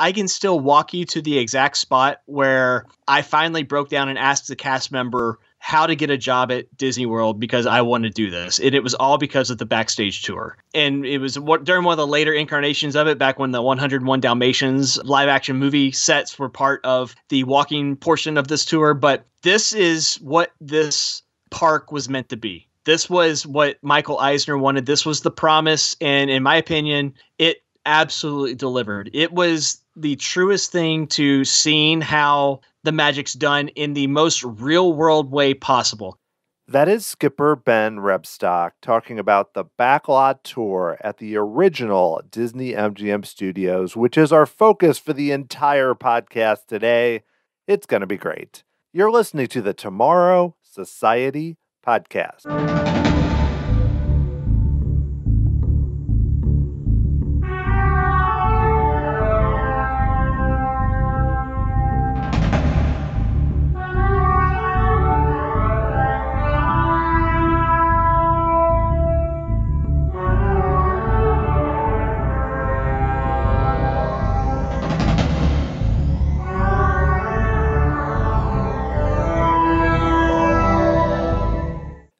I can still walk you to the exact spot where I finally broke down and asked the cast member how to get a job at Disney World because I wanted to do this. And it was all because of the backstage tour. And it was during one of the later incarnations of it, back when the 101 Dalmatians live action movie sets were part of the walking portion of this tour. But this is what this park was meant to be. This was what Michael Eisner wanted. This was the promise. And in my opinion, it absolutely delivered. It was the truest thing to seeing how the magic's done in the most real world way possible. That is Skipper Ben Rebstock talking about the Backlot Tour at the original Disney MGM Studios, which is our focus for the entire podcast today. It's going to be great. You're listening to the Tomorrow Society Podcast.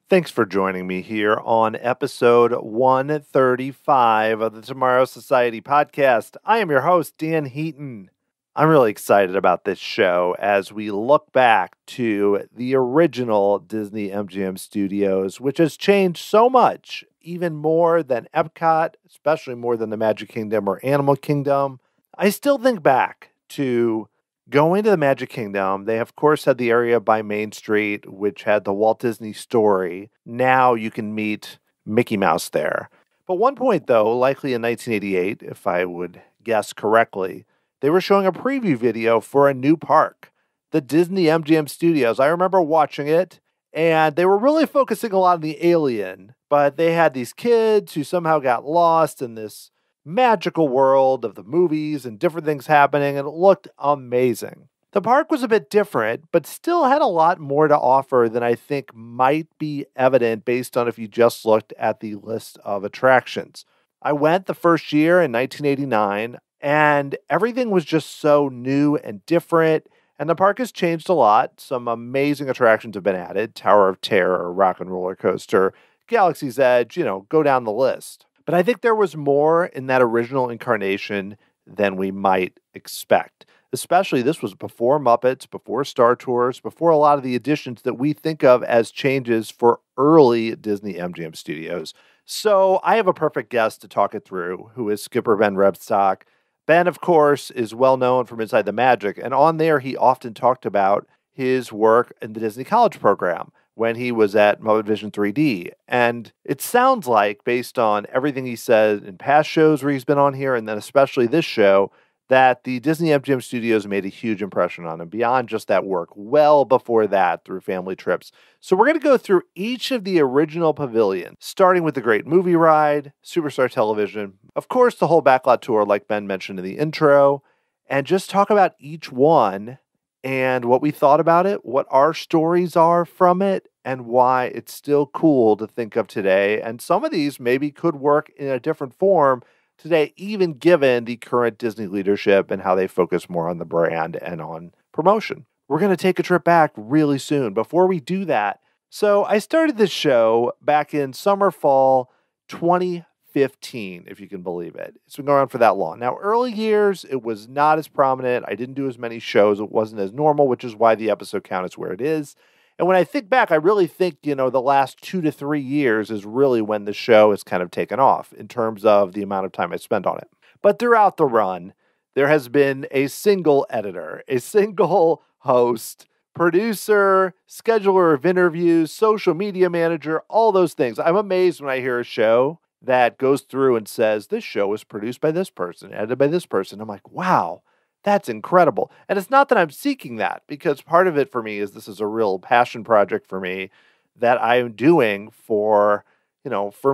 Thanks for joining me here on episode 135 of the Tomorrow Society Podcast. I am your host, Dan Heaton. I'm really excited about this show as we look back to the original Disney MGM Studios, which has changed so much, even more than Epcot, especially more than the Magic Kingdom or Animal Kingdom. I still think back to going to the Magic Kingdom. They, of course, had the area by Main Street, which had the Walt Disney story. Now you can meet Mickey Mouse there. But one point, though, likely in 1988, if I would guess correctly, they were showing a preview video for a new park, the Disney MGM Studios. I remember watching it, and they were really focusing a lot on the alien, but they had these kids who somehow got lost in this magical world of the movies and different things happening, and it looked amazing. The park was a bit different, but still had a lot more to offer than I think might be evident based on if you just looked at the list of attractions. I went the first year in 1989, and everything was just so new and different, and the park has changed a lot. Some amazing attractions have been added: Tower of Terror, Rock and Roller Coaster, Galaxy's Edge, go down the list. But I think there was more in that original incarnation than we might expect. Especially, this was before Muppets, before Star Tours, before a lot of the additions that we think of as changes for early Disney MGM Studios. So I have a perfect guest to talk it through, who is Skipper Ben Rebstock. Ben, of course, is well known from Inside the Magic, and on there he often talked about his work in the Disney College program when he was at Muppet Vision 3D. And it sounds like, based on everything he said in past shows where he's been on here, and then especially this show, that the Disney MGM Studios made a huge impression on him beyond just that work, well before that through family trips. So we're going to go through each of the original pavilions, starting with the Great Movie Ride, Superstar Television, of course the whole Backlot Tour like Ben mentioned in the intro, and just talk about each one and what we thought about it, what our stories are from it, and why it's still cool to think of today. And some of these maybe could work in a different form today, even given the current Disney leadership and how they focus more on the brand and on promotion. We're going to take a trip back really soon. Before we do that, so I started this show back in summer, fall 2015, if you can believe it. It's been going on for that long. Now, early years, it was not as prominent. I didn't do as many shows. It wasn't as normal, which is why the episode count is where it is. And when I think back, I really think, the last 2 to 3 years is really when the show has kind of taken off in terms of the amount of time I spent on it. But throughout the run, there has been a single editor, a single host, producer, scheduler of interviews, social media manager, all those things. I'm amazed when I hear a show that goes through and says, this show was produced by this person, edited by this person. I'm like, wow, that's incredible. And it's not that I'm seeking that, because part of it for me is this is a real passion project for me that I'm doing for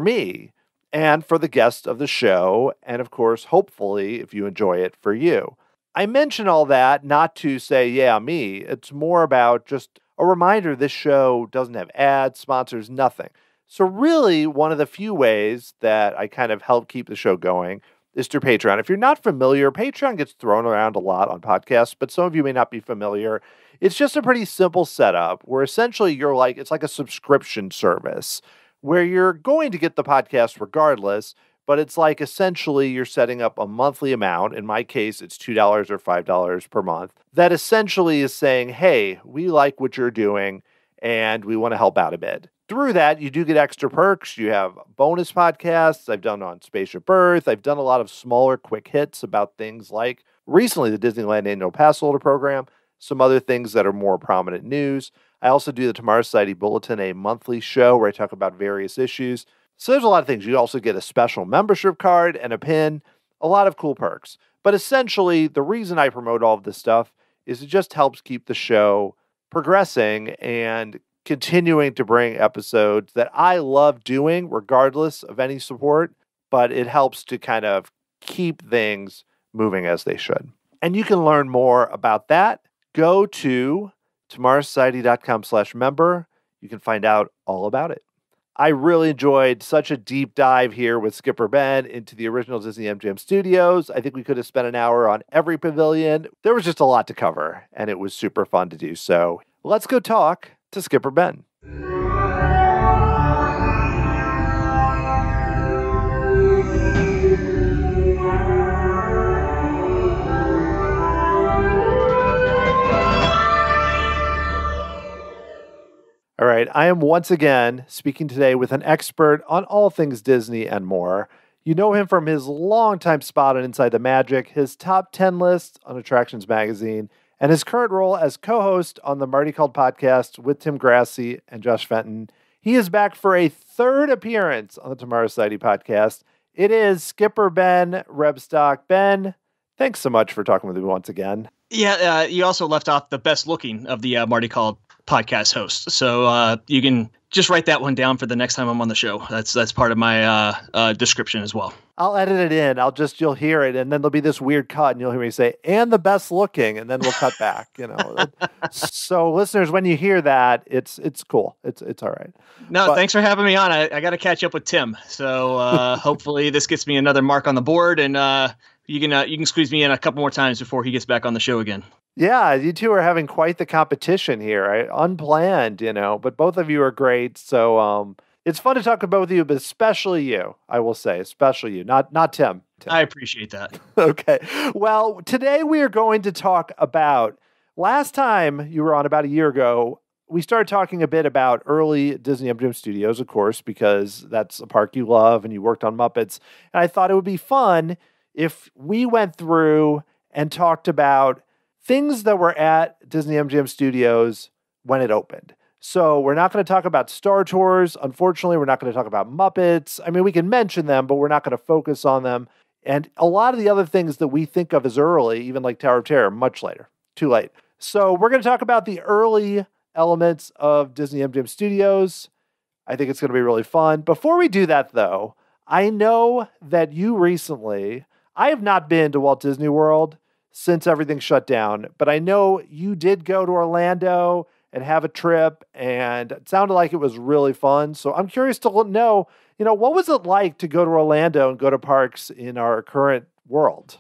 me and for the guests of the show. And of course, hopefully, if you enjoy it, for you. I mention all that not to say, yeah, me. It's more about just a reminder this show doesn't have ads, sponsors, nothing. So really, one of the few ways that I kind of help keep the show going is through Patreon. If you're not familiar, Patreon gets thrown around a lot on podcasts, but some of you may not be familiar. It's just a pretty simple setup where essentially it's like a subscription service where you're going to get the podcast regardless, but it's like essentially you're setting up a monthly amount. In my case, it's $2 or $5 per month. That essentially is saying, hey, we like what you're doing and we want to help out a bit. Through that, you do get extra perks. You have bonus podcasts. I've done on Spaceship Earth. I've done a lot of smaller quick hits about things like recently the Disneyland Annual Pass Holder Program, some other things that are more prominent news. I also do the Tomorrow Society Bulletin, a monthly show where I talk about various issues. So there's a lot of things. You also get a special membership card and a pin, a lot of cool perks. But essentially, the reason I promote all of this stuff is it just helps keep the show progressing and continuing to bring episodes that I love doing regardless of any support, but it helps to kind of keep things moving as they should. And you can learn more about that. Go to tomorrowsociety.com/member. You can find out all about it. I really enjoyed such a deep dive here with Skipper Ben into the original Disney MGM Studios. I think we could have spent an hour on every pavilion. There was just a lot to cover, and it was super fun to do. So let's go talk to Skipper Ben. All right, I am once again speaking today with an expert on all things Disney and more. You know him from his longtime spot on Inside the Magic, his top 10 list on Attractions Magazine, and his current role as co-host on the Marty Called podcast with Tim Grassi and Josh Fenton. He is back for a third appearance on the Tomorrow Society podcast. It is Skipper Ben Rebstock. Ben, thanks so much for talking with me once again. Yeah, you also left off the best looking of the Marty Called podcast hosts. So you can just write that one down for the next time I'm on the show. That's part of my description as well. I'll edit it in. You'll hear it, and then there'll be this weird cut, and you'll hear me say, and the best looking, and then we'll cut back, So listeners, when you hear that, it's cool. It's all right. No, thanks for having me on. I got to catch up with Tim. So hopefully this gets me another mark on the board, and you can squeeze me in a couple more times before he gets back on the show again. Yeah, you two are having quite the competition here. Unplanned, but both of you are great. So it's fun to talk about with you, but especially you, I will say, especially you, not Tim. I appreciate that. Okay. Well, today we are going to talk about, last time you were on about a year ago, we started talking a bit about early Disney MGM Studios, of course, because that's a park you love and you worked on Muppets. And I thought it would be fun if we went through and talked about things that were at Disney MGM Studios when it opened. So we're not going to talk about Star Tours. Unfortunately, we're not going to talk about Muppets. I mean, we can mention them, but we're not going to focus on them. And a lot of the other things that we think of as early, even like Tower of Terror, much later. Too late. So we're going to talk about the early elements of Disney MGM Studios. I think it's going to be really fun. Before we do that, though, I know that you recently, I have not been to Walt Disney World since everything shut down, but I know you did go to Orlando and have a trip, and it sounded like it was really fun. So I'm curious to know, what was it like to go to Orlando and go to parks in our current world?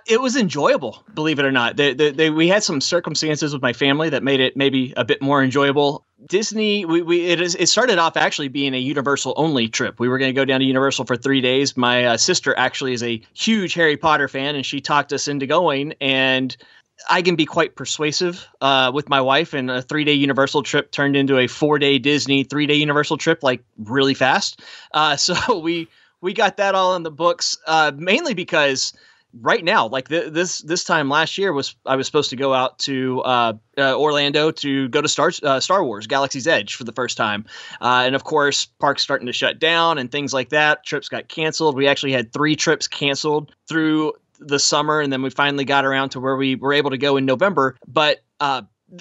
It was enjoyable, believe it or not. We had some circumstances with my family that made it maybe a bit more enjoyable. Disney, it started off actually being a Universal only trip. We were going to go down to Universal for 3 days. My sister actually is a huge Harry Potter fan, and she talked us into going. And I can be quite persuasive with my wife, and a 3-day Universal trip turned into a 4-day Disney 3-day Universal trip, like really fast. So we got that all in the books, mainly because right now, like this time last year I was supposed to go out to Orlando to go to Star Wars Galaxy's Edge for the first time. And of course, parks starting to shut down and things like that. Trips got canceled. We actually had 3 trips canceled through the summer. And then we finally got around to where we were able to go in November. But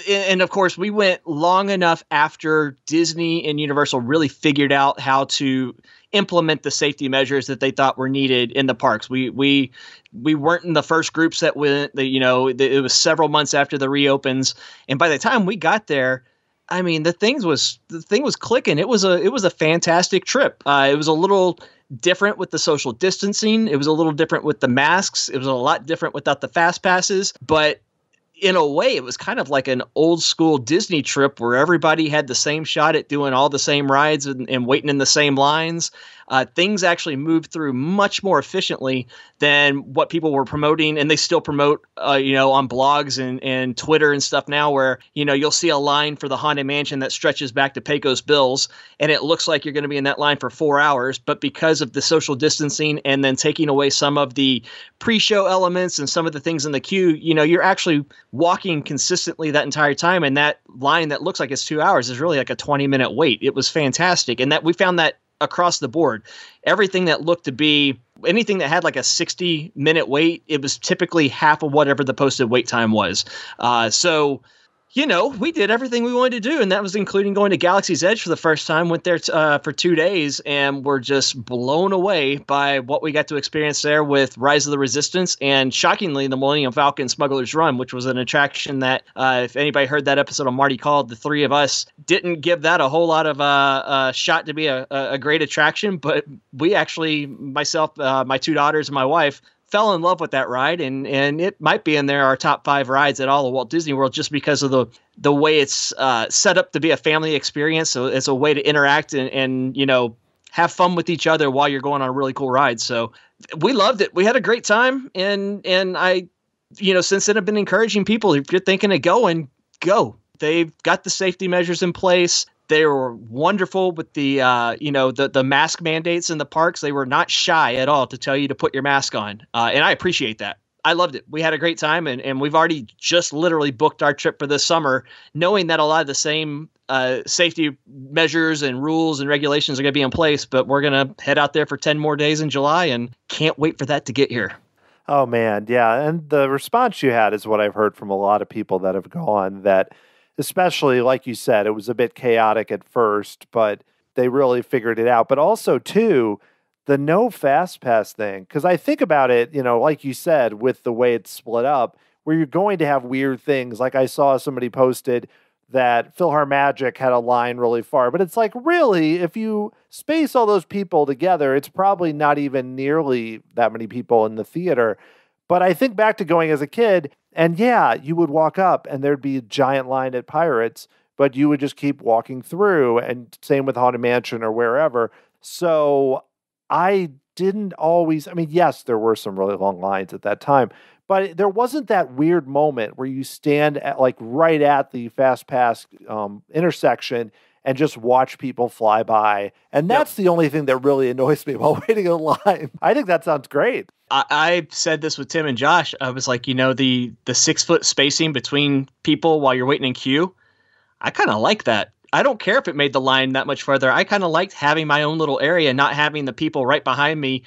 and of course, we went long enough after Disney and Universal really figured out how to implement the safety measures that they thought were needed in the parks. We weren't in the first groups that went. It was several months after the reopens, and by the time we got there, I mean, the thing was clicking. It was a fantastic trip. It was a little different with the social distancing. It was a little different with the masks. It was a lot different without the fast passes, but in a way, it was kind of like an old school Disney trip where everybody had the same shot at doing all the same rides and waiting in the same lines. Things actually moved through much more efficiently than what people were promoting. And they still promote, on blogs and Twitter and stuff now where, you'll see a line for the Haunted Mansion that stretches back to Pecos Bills. And it looks like you're going to be in that line for 4 hours. But because of the social distancing and then taking away some of the pre-show elements and some of the things in the queue, you're actually walking consistently that entire time. And that line that looks like it's 2 hours is really like a 20-minute wait. It was fantastic. And that we found that across the board. Everything that looked to be anything that had like a 60-minute wait, it was typically half of whatever the posted wait time was. So we did everything we wanted to do, and that was including going to Galaxy's Edge for the first time. Went there for 2 days, and were just blown away by what we got to experience there with Rise of the Resistance, and shockingly, the Millennium Falcon Smuggler's Run, which was an attraction that, if anybody heard that episode of Marty Called, the three of us didn't give that a whole lot of shot to be a great attraction, but we actually, myself, my two daughters, and my wife, fell in love with that ride, and it might be in there our top 5 rides at all of Walt Disney World just because of the way it's set up to be a family experience. So it's a way to interact and have fun with each other while you're going on a really cool ride. So we loved it. We had a great time, and I, since then I've been encouraging people, if you're thinking of going, go. They've got the safety measures in place. They were wonderful with the mask mandates in the parks. They were not shy at all to tell you to put your mask on. And I appreciate that. I loved it. We had a great time, and we've already just literally booked our trip for this summer, knowing that a lot of the same safety measures and rules and regulations are going to be in place, but we're going to head out there for 10 more days in July and can't wait for that to get here. Oh, man. Yeah. And the response you had is what I've heard from a lot of people that have gone, that especially, like you said, it was a bit chaotic at first, but they really figured it out. But also, too, the no fast pass thing, because I think about it, like you said, with the way it's split up, where you're going to have weird things. Like I saw somebody posted that PhilharMagic had a line really far, but it's like, really, if you space all those people together, it's probably not even nearly that many people in the theater. But I think back to going as a kid, and yeah, you would walk up and there'd be a giant line at Pirates, but you would just keep walking through, and same with Haunted Mansion or wherever. So I didn't always, yes, there were some really long lines at that time, but there wasn't that weird moment where you stand at right at the Fast Pass intersection and just watch people fly by. And that's the only thing that really annoys me while waiting in line. I think that sounds great. I said this with Tim and Josh. I was like, the 6 foot spacing between people while you're waiting in queue, I kind of like that. I don't care if it made the line that much further. I kind of liked having my own little area, not having the people right behind me,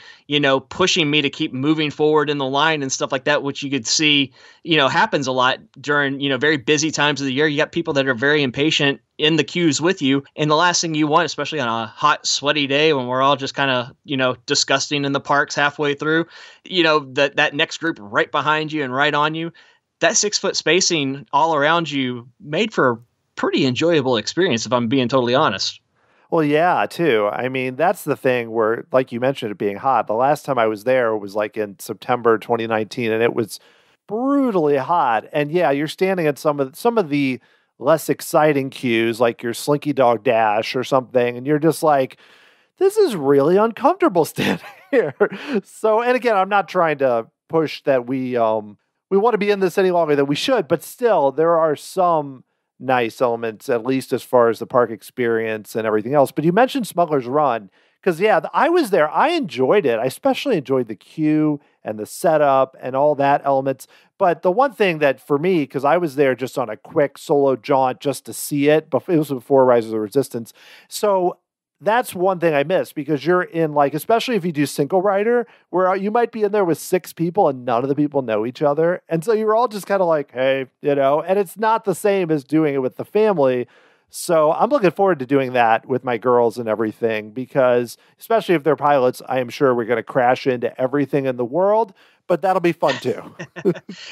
pushing me to keep moving forward in the line and stuff like that, which you could see, happens a lot during, very busy times of the year. You got people that are very impatient in the queues with you. And the last thing you want, especially on a hot, sweaty day when we're all just kind of, disgusting in the parks halfway through, that next group right behind you and right on you, that 6 foot spacing all around you made for pretty enjoyable experience, if I'm being totally honest. Well, yeah, too. That's the thing where, like you mentioned, it being hot. The last time I was there was like in September 2019, and it was brutally hot. And yeah, you're standing at some of the less exciting queues, like your Slinky Dog Dash or something, and you're just like, this is really uncomfortable standing here. So, and again, I'm not trying to push that we want to be in this any longer than we should, but still, there are some nice elements, at least as far as the park experience and everything else. But you mentioned Smuggler's Run, because I was there. I enjoyed it. I especially enjoyed the queue and the setup and all that elements. But the one thing that for me, because I was there just on a quick solo jaunt just to see it, but it was before Rise of the Resistance. So that's one thing I missed, because you're in especially if you do single rider, where you might be in there with 6 people and none of the people know each other. And so you're all just kind of like, hey, and it's not the same as doing it with the family. So I'm looking forward to doing that with my girls and everything, because especially if they're pilots, I am sure we're going to crash into everything in the world, but that'll be fun too.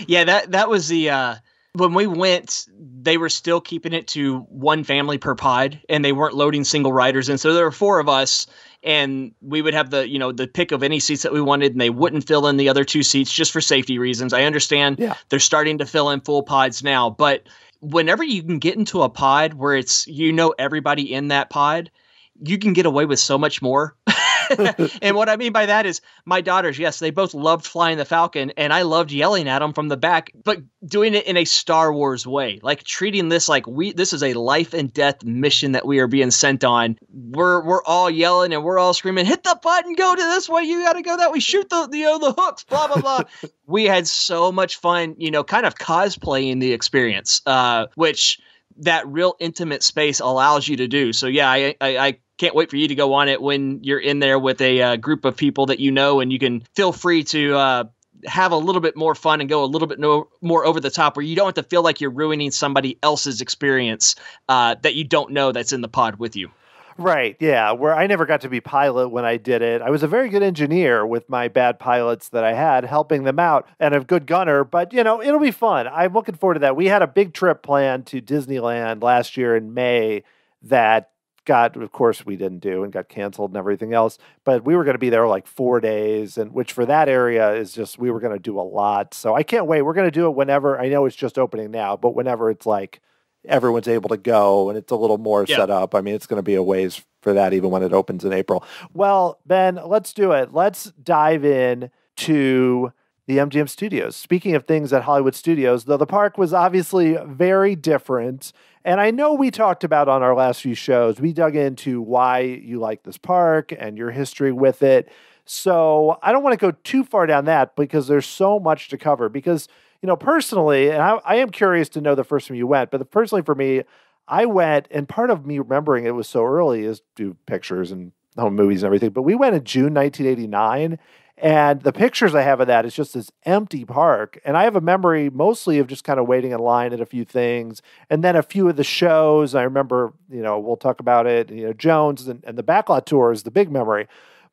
Yeah, that was the When we went, they were still keeping it to one family per pod, and they weren't loading single riders in. So there were 4 of us, and we would have the pick of any seats that we wanted, and they wouldn't fill in the other 2 seats just for safety reasons. I understand they're starting to fill in full pods now, but whenever you can get into a pod where it's, everybody in that pod, you can get away with so much more. And what I mean by that is my daughters, yes, they both loved flying the Falcon, and I loved yelling at them from the back, but doing it in a Star Wars way, like treating this like this is a life and death mission that we are being sent on. We're all yelling and we're all screaming, hit the button, go to this way, you got to go that way, shoot the hooks, blah, blah, blah. We had so much fun, kind of cosplaying the experience, which that real intimate space allows you to do. So yeah, I can't wait for you to go on it when you're in there with a group of people that and you can feel free to have a little bit more fun and go a little bit more over the top, where you don't have to feel like you're ruining somebody else's experience that you don't know that's in the pod with you. Right, yeah, where I never got to be pilot when I did it. I was a very good engineer with my bad pilots that I had, helping them out, and a good gunner, but, it'll be fun. I'm looking forward to that. We had a big trip planned to Disneyland last year in May that of course we didn't do and got canceled and everything else, but we were going to be there like 4 days, and which for that area is just, we were going to do a lot. So I can't wait. We're going to do it whenever, I know it's just opening now, but whenever it's like everyone's able to go and it's a little more set up. I mean, it's going to be a ways for that even when it opens in April. Well, Ben, let's do it. Let's dive in to the MGM Studios. Speaking of things at Hollywood Studios, though the park was obviously very different, and I know we talked about on our last few shows, we dug into why you like this park and your history with it. So I don't want to go too far down that because there's so much to cover. Because, personally, and I am curious to know the first time you went, but personally for me, I went, and part of me remembering it was so early is do pictures and home movies and everything, but we went in June 1989, and the pictures I have of that is just this empty park. And I have a memory mostly of just kind of waiting in line at a few things. And then a few of the shows, I remember, we'll talk about it, Jones and the Backlot tour is the big memory.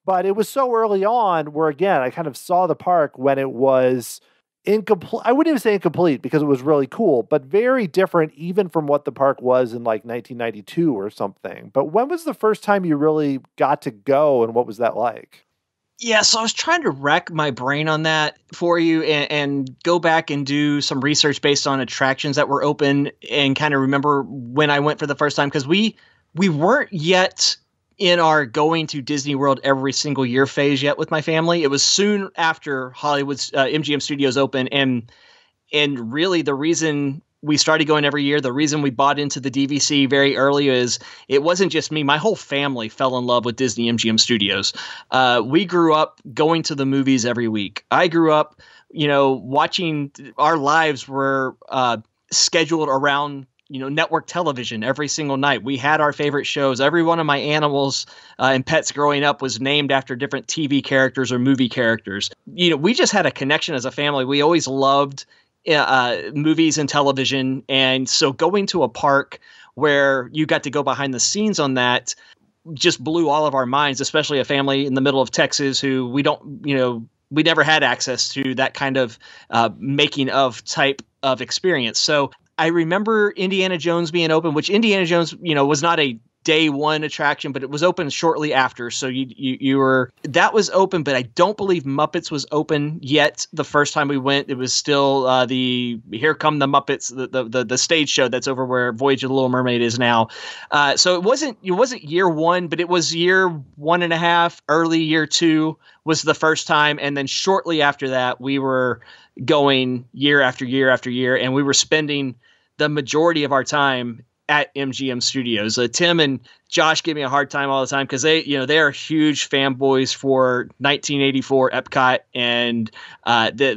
But it was so early on where, again, I kind of saw the park when it was incomplete. I wouldn't even say incomplete because it was really cool, but very different even from what the park was in like 1992 or something. But when was the first time you really got to go, and what was that like? Yeah, so I was trying to rack my brain on that for you and go back and do some research based on attractions that were open and kind of remember when I went for the first time, because we weren't yet in our going to Disney World every single year phase yet with my family. It was soon after Hollywood's MGM Studios opened, and really the reason we started going every year, the reason we bought into the DVC very early is it wasn't just me. My whole family fell in love with Disney MGM Studios. We grew up going to the movies every week. I grew up, watching. Our lives were scheduled around, network television every single night. We had our favorite shows. Every one of my animals and pets growing up was named after different TV characters or movie characters. We just had a connection as a family. We always loved movies and television. And so going to a park where you got to go behind the scenes on that just blew all of our minds, especially a family in the middle of Texas who we never had access to that kind of making of type of experience. So I remember Indiana Jones being open, which Indiana Jones, was not a day one attraction, but it was open shortly after. So that was open, but I don't believe Muppets was open yet. The first time we went, it was still the Here Come the Muppets, the stage show that's over where Voyage of the Little Mermaid is now. So it wasn't year one, but it was year 1.5, early year 2 was the first time. And then shortly after that, we were going year after year after year, and we were spending the majority of our time at MGM Studios. Tim and Josh give me a hard time all the time because they are huge fanboys for 1984 Epcot and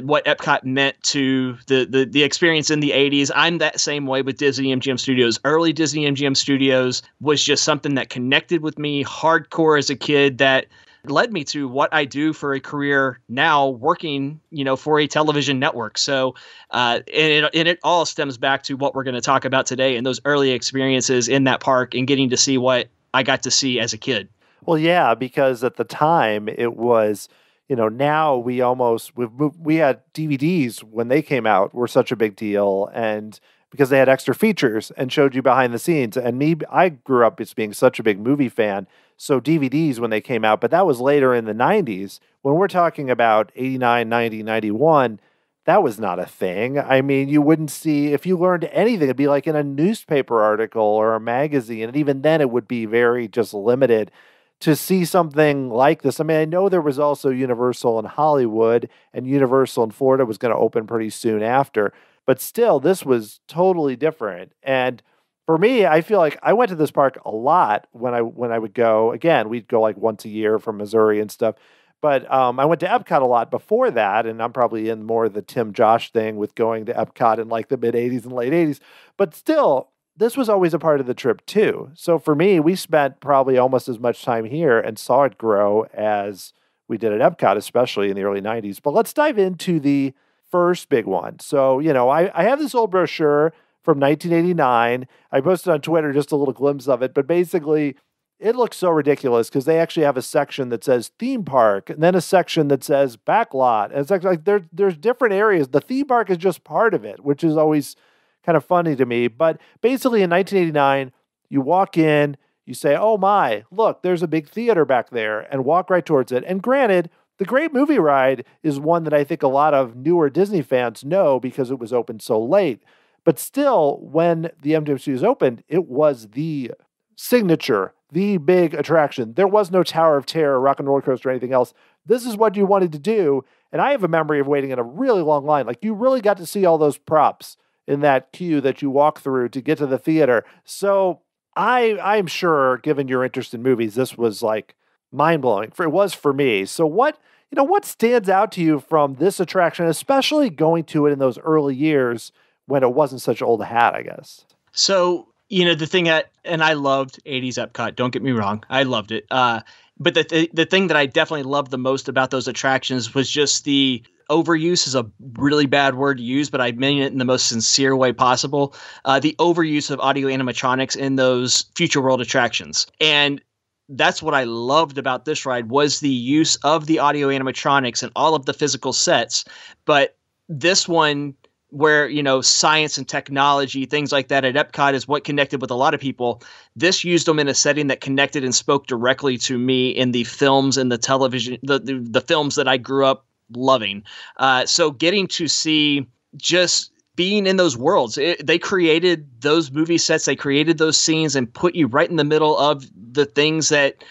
what Epcot meant to the experience in the 80s. I'm that same way with Disney MGM Studios. Early Disney MGM Studios was just something that connected with me hardcore as a kid that led me to what I do for a career now, working, for a television network. So, and it all stems back to what we're going to talk about today and those early experiences in that park and getting to see what I got to see as a kid. Well, yeah, because at the time it was, now we had DVDs when they came out were such a big deal, and because they had extra features and showed you behind the scenes. And I grew up as being such a big movie fan, so DVDs when they came out, but that was later in the 90s. When we're talking about 89, 90, 91, that was not a thing. I mean, you wouldn't see, if you learned anything, it'd be like in a newspaper article or a magazine, and even then it would be very just limited to see something like this. I mean, I know there was also Universal in Hollywood, and Universal in Florida was going to open pretty soon after, but still, this was totally different. And for me, I feel like I went to this park a lot when I would go. Again, we'd go like once a year from Missouri and stuff. But I went to Epcot a lot before that, and I'm probably in more of the Tim Josh thing with going to Epcot in like the mid-'80s and late 80s. But still, this was always a part of the trip too. So for me, we spent probably almost as much time here and saw it grow as we did at Epcot, especially in the early 90s. But let's dive into the first big one. So, I have this old brochure from 1989. I posted on Twitter just a little glimpse of it, but basically it looks so ridiculous because they actually have a section that says theme park and then a section that says backlot. And it's actually like there's different areas. The theme park is just part of it, which is always kind of funny to me. But basically in 1989, you walk in, you say, oh my, look, there's a big theater back there, and walk right towards it. And granted, the Great Movie Ride is one that I think a lot of newer Disney fans know because it was open so late. But still, when the MGM Studios opened, it was the signature, the big attraction. There was no Tower of Terror, Rock and Roller Coaster, or anything else. This is what you wanted to do. And I have a memory of waiting in a really long line. Like, you really got to see all those props in that queue that you walk through to get to the theater. So I'm sure, given your interest in movies, this was like mind-blowing. It was for me. So what stands out to you from this attraction, especially going to it in those early years when it wasn't such old hat, I guess? So, the thing and I loved 80s Epcot, don't get me wrong. I loved it. But the thing that I definitely loved the most about those attractions was just the overuse is a really bad word to use, but I mean it in the most sincere way possible. The overuse of audio animatronics in those Future World attractions. And that's what I loved about this ride was the use of the audio animatronics and all of the physical sets. But this one, where, science and technology, things like that at Epcot is what connected with a lot of people. This used them in a setting that connected and spoke directly to me in the films and the television, the films that I grew up loving. So getting to see just being in those worlds, they created those movie sets, they created those scenes and put you right in the middle of the things that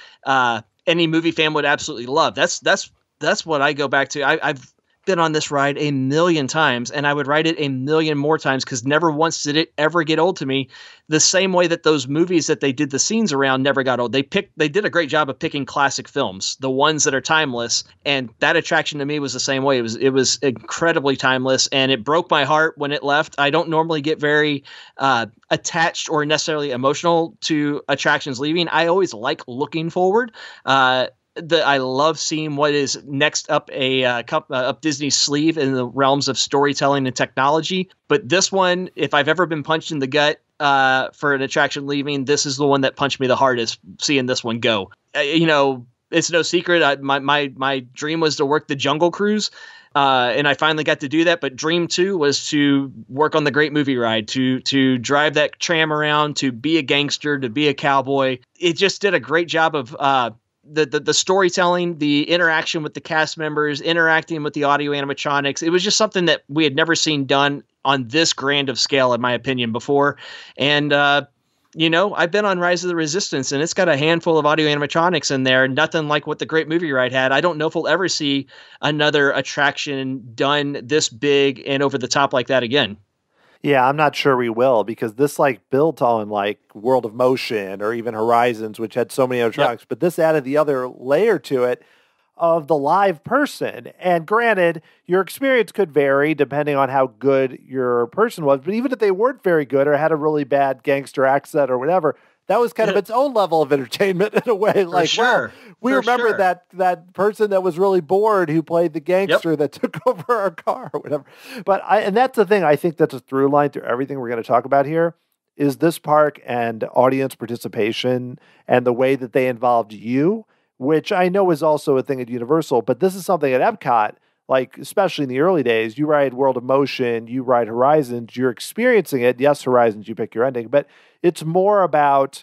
any movie fan would absolutely love. That's what I go back to. I've been on this ride a million times, and I would ride it a million more times because never once did it ever get old to me. The same way that those movies that they did the scenes around never got old. They did a great job of picking classic films, the ones that are timeless, and that attraction to me was the same way. It was incredibly timeless, and it broke my heart when it left. I don't normally get very attached or necessarily emotional to attractions leaving. I always like looking forward. I love seeing what is next up up Disney's sleeve in the realms of storytelling and technology. But this one, if I've ever been punched in the gut for an attraction leaving, this is the one that punched me the hardest. Seeing this one go, it's no secret. My dream was to work the Jungle Cruise. And I finally got to do that. But Dream 2 was to work on the Great Movie Ride, to drive that tram around, to be a gangster, to be a cowboy. It just did a great job of the storytelling, the interaction with the cast members, interacting with the audio animatronics. It was just something that we had never seen done on this grand of scale, in my opinion, before. And, I've been on Rise of the Resistance, and it's got a handful of audio animatronics in there, nothing like what the Great Movie Ride had. I don't know if we'll ever see another attraction done this big and over the top like that again. Yeah, I'm not sure we will, because this built on World of Motion or even Horizons, which had so many animatronics, yep. But this added the other layer to it of the live person. And granted, your experience could vary depending on how good your person was, but even if they weren't very good or had a really bad gangster accent or whatever, that was kind of its own level of entertainment in a way. We remember that person that was really bored who played the gangster that took over our car or whatever. And that's the thing. I think that's a through line through everything we're going to talk about here is this park and audience participation and the way that they involved you which I know is also a thing at Universal, but this is something at Epcot, like especially in the early days, you ride World of Motion, you ride Horizons, you're experiencing it. Yes, Horizons, you pick your ending, but it's more about,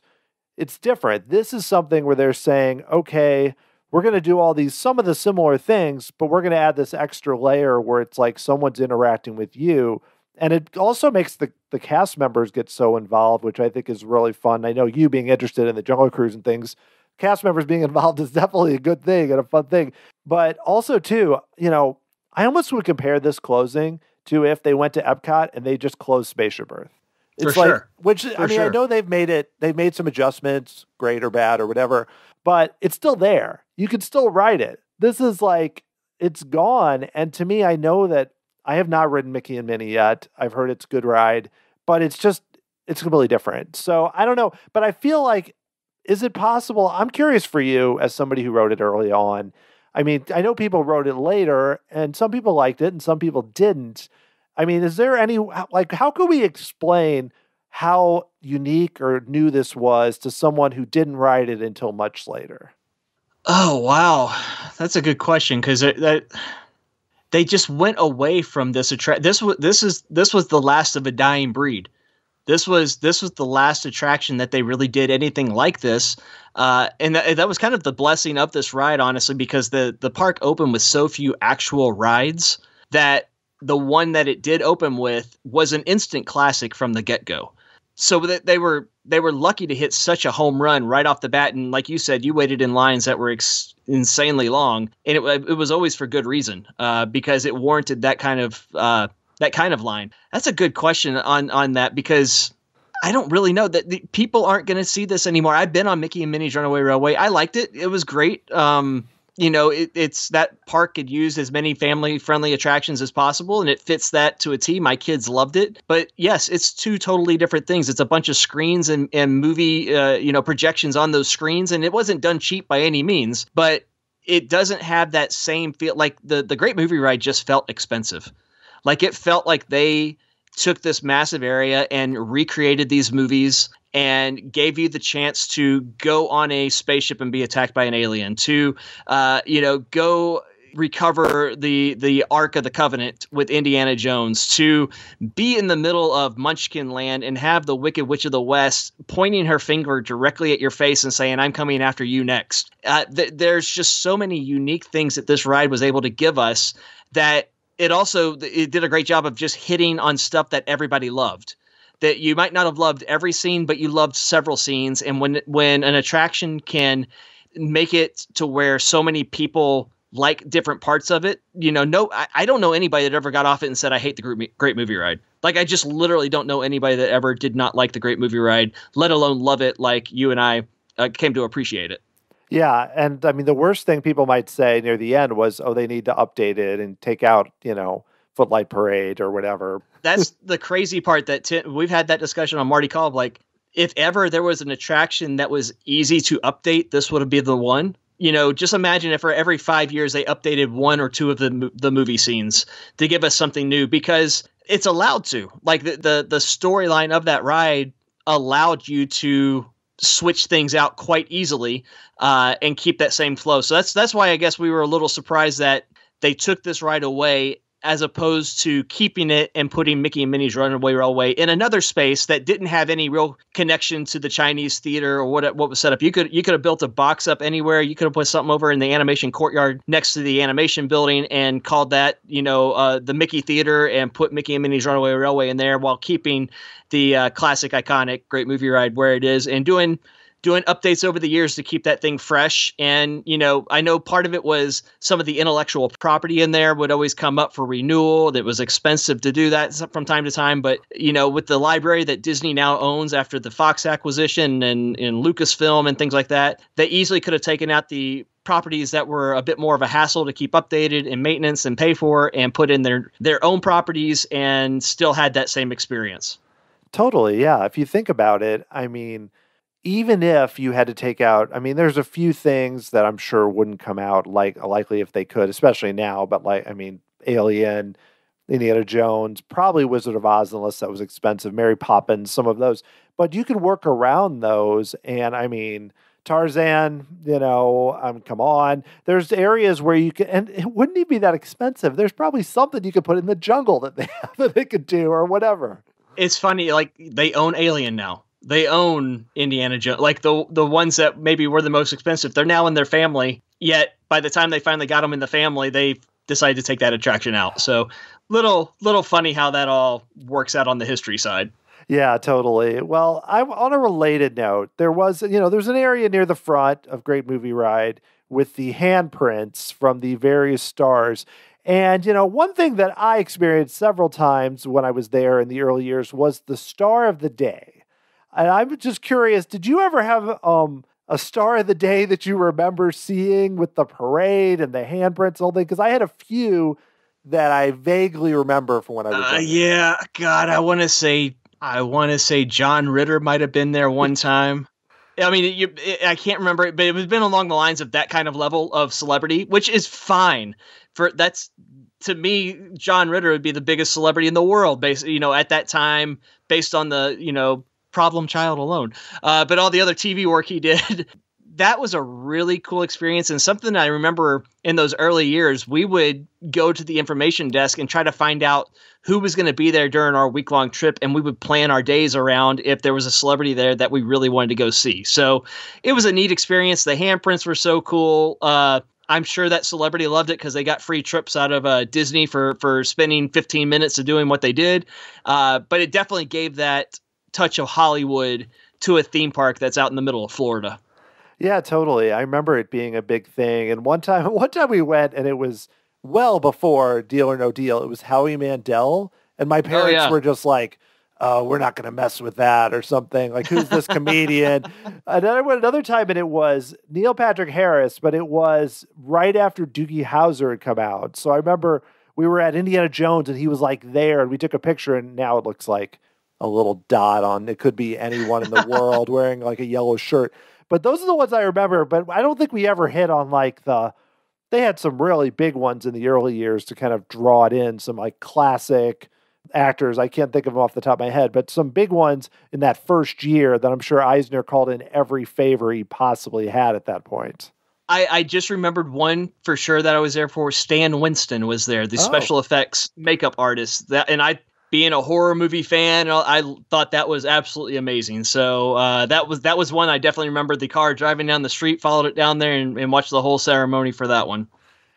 it's different. This is something where they're saying, okay, we're going to do all these, some of the similar things, but we're going to add this extra layer where it's like someone's interacting with you. And it also makes the cast members get so involved, which I think is really fun. I know you being interested in the Jungle Cruise and things, cast members being involved is definitely a good thing and a fun thing. But also too, you know, I almost would compare this closing to if they went to Epcot and they just closed Spaceship Earth. It's For like, sure. which I mean, I know they've made some adjustments, great or bad or whatever, but it's still there. You can still ride it. This is like, it's gone. And to me, I know that I have not ridden Mickey and Minnie yet. I've heard it's a good ride, but it's completely different. So I don't know, but I feel like, is it possible? I'm curious for you as somebody who wrote it early on. I mean, I know people wrote it later and some people liked it and some people didn't. I mean, is there any, like, how could we explain how unique or new this was to someone who didn't ride it until much later? Oh, wow. That's a good question, because they just went away from this. This was the last of a dying breed. This was the last attraction that they really did anything like this. And that was kind of the blessing of this ride, honestly, because the park opened with so few actual rides that the one that it did open with was an instant classic from the get-go. So they were lucky to hit such a home run right off the bat. And like you said, you waited in lines that were insanely long, and it was always for good reason, because it warranted that kind of line. That's a good question on that, because I don't really know that the people aren't going to see this anymore. I've been on Mickey and Minnie's Runaway Railway. I liked it. It was great. You know, it's that park could use as many family-friendly attractions as possible, and it fits that to a T. My kids loved it. But yes, it's two totally different things. It's a bunch of screens and movie, projections on those screens, and it wasn't done cheap by any means, but it doesn't have that same feel. Like the Great Movie Ride just felt expensive. Like it felt like they took this massive area and recreated these movies and gave you the chance to go on a spaceship and be attacked by an alien, to, go recover the Ark of the Covenant with Indiana Jones, to be in the middle of Munchkin Land and have the Wicked Witch of the West pointing her finger directly at your face and saying, "I'm coming after you next." There's just so many unique things that this ride was able to give us, that it did a great job of just hitting on stuff that everybody loved. That you might not have loved every scene, but you loved several scenes. And when an attraction can make it to where so many people like different parts of it, I don't know anybody that ever got off it and said, "I hate the Great Movie Ride." Like, I just literally don't know anybody that ever did not like the Great Movie Ride, let alone love it like you and I came to appreciate it. Yeah, and I mean, the worst thing people might say near the end was, "Oh, they need to update it and take out, Footlight Parade or whatever." That's the crazy part, that we've had that discussion on Marty Cobb. Like, if ever there was an attraction that was easy to update, this would be the one. Just imagine if for every 5 years they updated one or two of the movie scenes to give us something new, because it's allowed to. Like the storyline of that ride allowed you to switch things out quite easily and keep that same flow. So that's why I guess we were a little surprised that they took this ride away, as opposed to keeping it and putting Mickey and Minnie's Runaway Railway in another space that didn't have any real connection to the Chinese theater or what was set up. You could have built a box up anywhere. You could have put something over in the animation courtyard next to the animation building and called that, the Mickey Theater, and put Mickey and Minnie's Runaway Railway in there, while keeping the classic, iconic Great Movie Ride where it is, and doing updates over the years to keep that thing fresh. And, I know part of it was some of the intellectual property in there would always come up for renewal. That was expensive to do that from time to time. But, with the library that Disney now owns after the Fox acquisition and Lucasfilm and things like that, they easily could have taken out the properties that were a bit more of a hassle to keep updated and maintenance and pay for, and put in their own properties, and still had that same experience. Totally. Yeah. If you think about it, I mean, even if you had to take out, I mean, there's a few things that I'm sure wouldn't come out likely if they could, especially now, but Alien, Indiana Jones, probably Wizard of Oz, unless that was expensive, Mary Poppins, some of those, but you could work around those. And I mean, Tarzan, come on. There's areas where you can, and it wouldn't even be that expensive. There's probably something you could put in the jungle that they have that they could do or whatever. It's funny, like they own Alien now. They own Indiana Jones, like the ones that maybe were the most expensive. They're now in their family. Yet by the time they finally got them in the family, they decided to take that attraction out. So little funny how that all works out on the history side. Yeah, totally. Well, on a related note, there's an area near the front of Great Movie Ride with the handprints from the various stars. And, one thing that I experienced several times when I was there in the early years was the star of the day. And I'm just curious, did you ever have a star of the day that you remember seeing with the parade and the handprints and all that? Because I had a few that I vaguely remember from when I was there. Yeah, God, I want to say John Ritter might have been there one time. I mean, I can't remember it, but it was been along the lines of that kind of level of celebrity, which is fine. To me, John Ritter would be the biggest celebrity in the world, at that time, based on the, Problem Child alone. But all the other TV work he did, that was a really cool experience. And something I remember in those early years, we would go to the information desk and try to find out who was going to be there during our week-long trip. And we would plan our days around if there was a celebrity there that we really wanted to go see. So it was a neat experience. The handprints were so cool. I'm sure that celebrity loved it because they got free trips out of Disney for spending 15 minutes of doing what they did. But it definitely gave that touch of Hollywood to a theme park that's out in the middle of Florida. Yeah, totally. I remember it being a big thing. And one time we went, and it was well before Deal or No Deal. It was Howie Mandel, and my parents were just like, we're not going to mess with that or something. Like, who's this comedian? And then I went another time, and it was Neil Patrick Harris, but it was right after Doogie Howser had come out. So I remember we were at Indiana Jones, and he was like there, and we took a picture, and now it looks like a little dot on. It could be anyone in the world wearing like a yellow shirt. But those are the ones I remember. But I don't think we ever hit on they had some really big ones in the early years to kind of draw it in. Some like classic actors. I can't think of them off the top of my head, but some big ones in that first year that I'm sure Eisner called in every favor he possibly had at that point. I just remembered one for sure that I was there for. Stan Winston was there, the special effects makeup artist. Being a horror movie fan, I thought that was absolutely amazing. So that was one I definitely remember. The car driving down the street, followed it down there, and watched the whole ceremony for that one.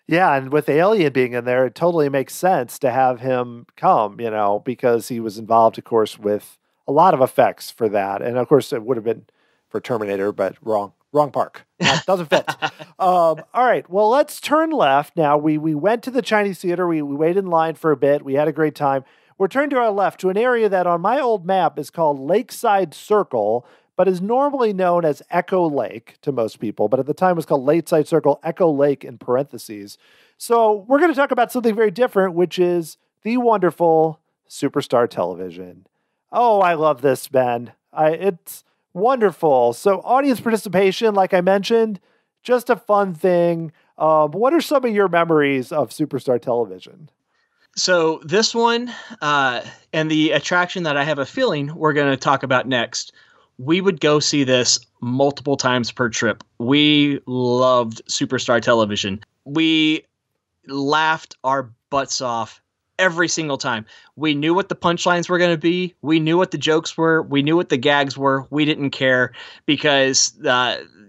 Yeah, and with Alien being in there, it totally makes sense to have him come, because he was involved, of course, with a lot of effects for that. And, of course, it would have been for Terminator, but wrong park. That doesn't fit. All right, well, let's turn left now. We went to the Chinese Theater. We waited in line for a bit. We had a great time. We're turned to our left to an area that on my old map is called Lakeside Circle, but is normally known as Echo Lake to most people. But at the time it was called Lakeside Circle, Echo Lake in parentheses. So we're going to talk about something very different, which is the wonderful Superstar Television. Oh, I love this, Ben. It's wonderful. So audience participation, like I mentioned, just a fun thing. What are some of your memories of Superstar Television? So this one and the attraction that I have a feeling we're going to talk about next, we would go see this multiple times per trip. We loved Superstar Television. We laughed our butts off every single time. We knew what the punchlines were going to be. We knew what the jokes were. We knew what the gags were. We didn't care because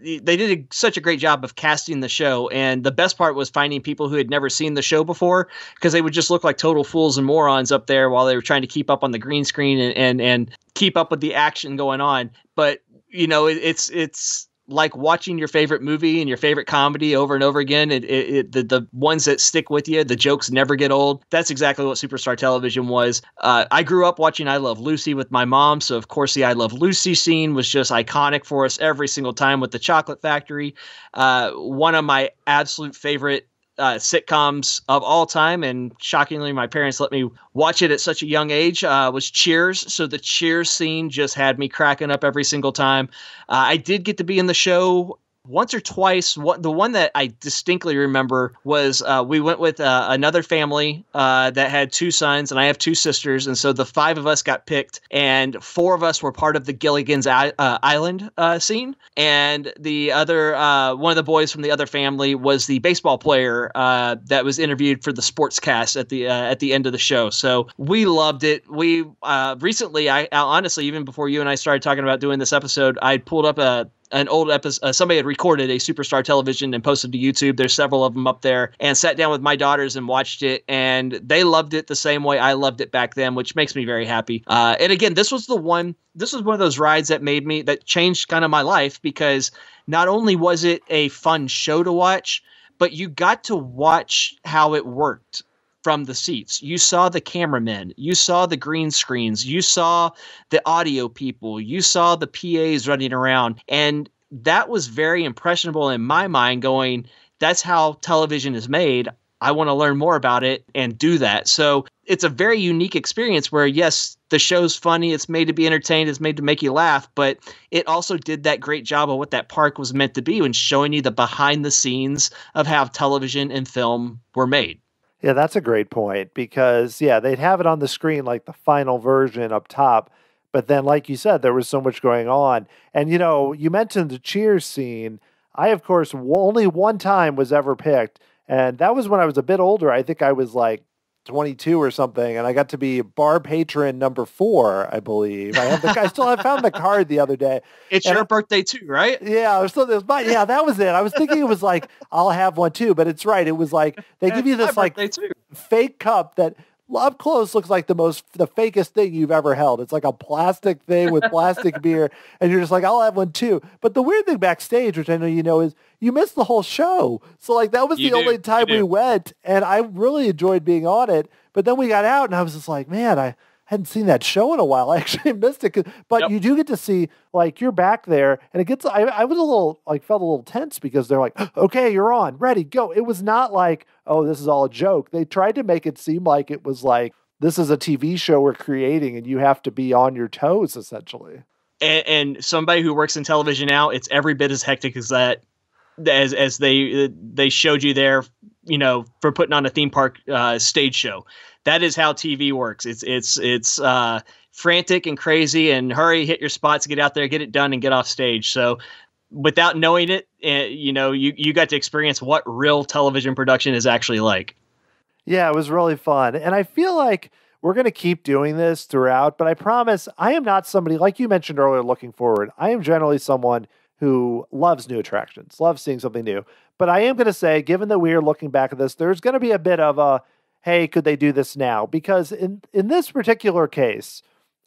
they did such a great job of casting the show. And the best part was finding people who had never seen the show before, because they would just look like total fools and morons up there while they were trying to keep up on the green screen and keep up with the action going on. But, it's like watching your favorite movie and your favorite comedy over and over again. The ones that stick with you, the jokes never get old. That's exactly what Superstar Television was. I grew up watching I Love Lucy with my mom, so of course the I Love Lucy scene was just iconic for us every single time with the chocolate factory. One of my absolute favorite sitcoms of all time, and shockingly my parents let me watch it at such a young age, was Cheers. So the Cheers scene just had me cracking up every single time. I did get to be in the show once or twice. The one that I distinctly remember was we went with another family that had two sons, and I have two sisters, and so the five of us got picked, and four of us were part of the Gilligan's Island scene, and the other one of the boys from the other family was the baseball player that was interviewed for the sportscast at the end of the show. So we loved it. We recently, I honestly, even before you and I started talking about doing this episode, I pulled up an old episode. Somebody had recorded a Superstar Television and posted to YouTube. There's several of them up there, and sat down with my daughters and watched it, and they loved it the same way I loved it back then, which makes me very happy. And again, this was one of those rides that changed kind of my life, because not only was it a fun show to watch, but you got to watch how it worked from the seats. You saw the cameramen, you saw the green screens, you saw the audio people, you saw the PAs running around. And that was very impressionable in my mind, going, that's how television is made. I want to learn more about it and do that. So it's a very unique experience where, yes, the show's funny, it's made to be entertained, it's made to make you laugh, but it also did that great job of what that park was meant to be, when showing you the behind the scenes of how television and film were made. Yeah, that's a great point, because, they'd have it on the screen like the final version up top. But then, like you said, there was so much going on. And, you mentioned the Cheers scene. I, of course, only one time was ever picked. And that was when I was a bit older. I think I was like 22 or something. And I got to be bar patron number 4, I believe. I found the card the other day. It's your birthday too, right? Yeah, that was it. I was thinking it was like, I'll have one too, but it's right. It was like, they give you this like fake cup that up close looks like the fakest thing you've ever held. It's like a plastic thing with plastic beer, and you're just like, I'll have one too. But the weird thing backstage, which I know you know, is you missed the whole show. So like that was the only time we went, and I really enjoyed being on it. But then we got out, and I was just like, man, I hadn't seen that show in a while. I actually missed it. But you do get to see, like, you're back there, and it gets, I was a little, like, felt a little tense, because they're like, okay, you're on, ready, go. It was not like, oh, this is all a joke. They tried to make it seem like it was like, this is a TV show we're creating, and you have to be on your toes, essentially. And somebody who works in television now, it's every bit as hectic as that, as they showed you there, for putting on a theme park stage show. That is how TV works. It's frantic and crazy, and hurry, hit your spots, get out there, get it done, and get off stage. So without knowing it, you got to experience what real television production is actually like. Yeah, it was really fun. And I feel like we're going to keep doing this throughout, but I promise I am not somebody, like you mentioned earlier, looking forward. I am generally someone who loves new attractions, loves seeing something new. But I am going to say, given that we are looking back at this, there's going to be a bit of a, hey, could they do this now? Because in this particular case,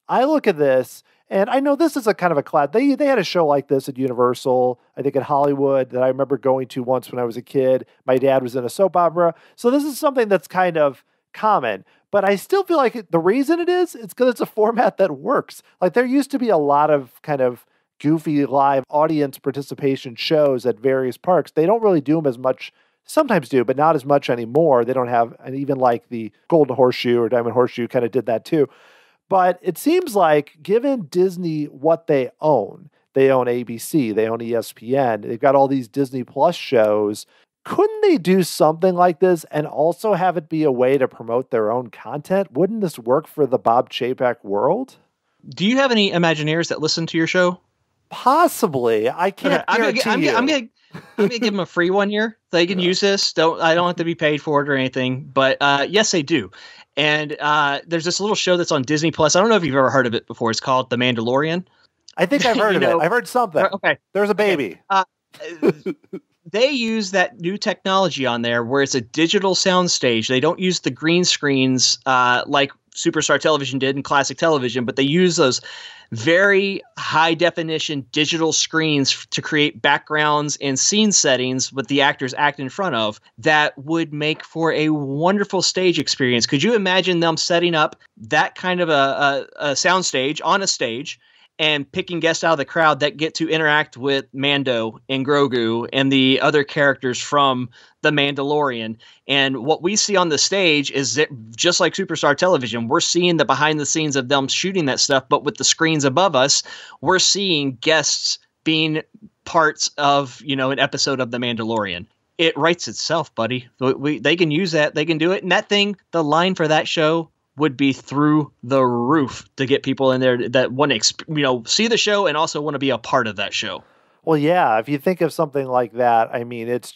I look at this, and I know this is a kind of a class. They had a show like this at Universal, I think at Hollywood, that I remember going to once when I was a kid. My dad was in a soap opera. So this is something that's kind of common. But I still feel like the reason it's because it's a format that works. Like, there used to be a lot of kind of goofy live audience participation shows at various parks. They don't really do them as much. Sometimes do, but not as much anymore. They don't have, and even like the Golden Horseshoe or Diamond Horseshoe kind of did that too. But it seems like, given Disney what they own ABC, they own ESPN, they've got all these Disney Plus shows. Couldn't they do something like this and also have it be a way to promote their own content? Wouldn't this work for the Bob Chapek world? Do you have any Imagineers that listen to your show? Possibly. I can't guarantee you. I'm gonna give them a free 1 year. They can use this. I don't have to be paid for it or anything. But yes, they do. And there's this little show that's on Disney Plus. I don't know if you've ever heard of it before. It's called The Mandalorian. I think I've heard of it. I've heard something. Okay. There's a baby. They use that new technology on there where it's a digital soundstage. They don't use the green screens like Superstar Television did in classic television, but they use those very high definition digital screens to create backgrounds and scene settings with the actors act in front of that would make for a wonderful stage experience. Could you imagine them setting up that kind of a soundstage on a stage and picking guests out of the crowd that get to interact with Mando and Grogu and the other characters from The Mandalorian? And what we see on the stage is that, just like Superstar Television, we're seeing the behind the scenes of them shooting that stuff, but with the screens above us, we're seeing guests being parts of, an episode of The Mandalorian. It writes itself, buddy. They can use that. They can do it. And that thing, the line for that show would be through the roof to get people in there that want to, see the show and also want to be a part of that show. Well, yeah, if you think of something like that, I mean, it's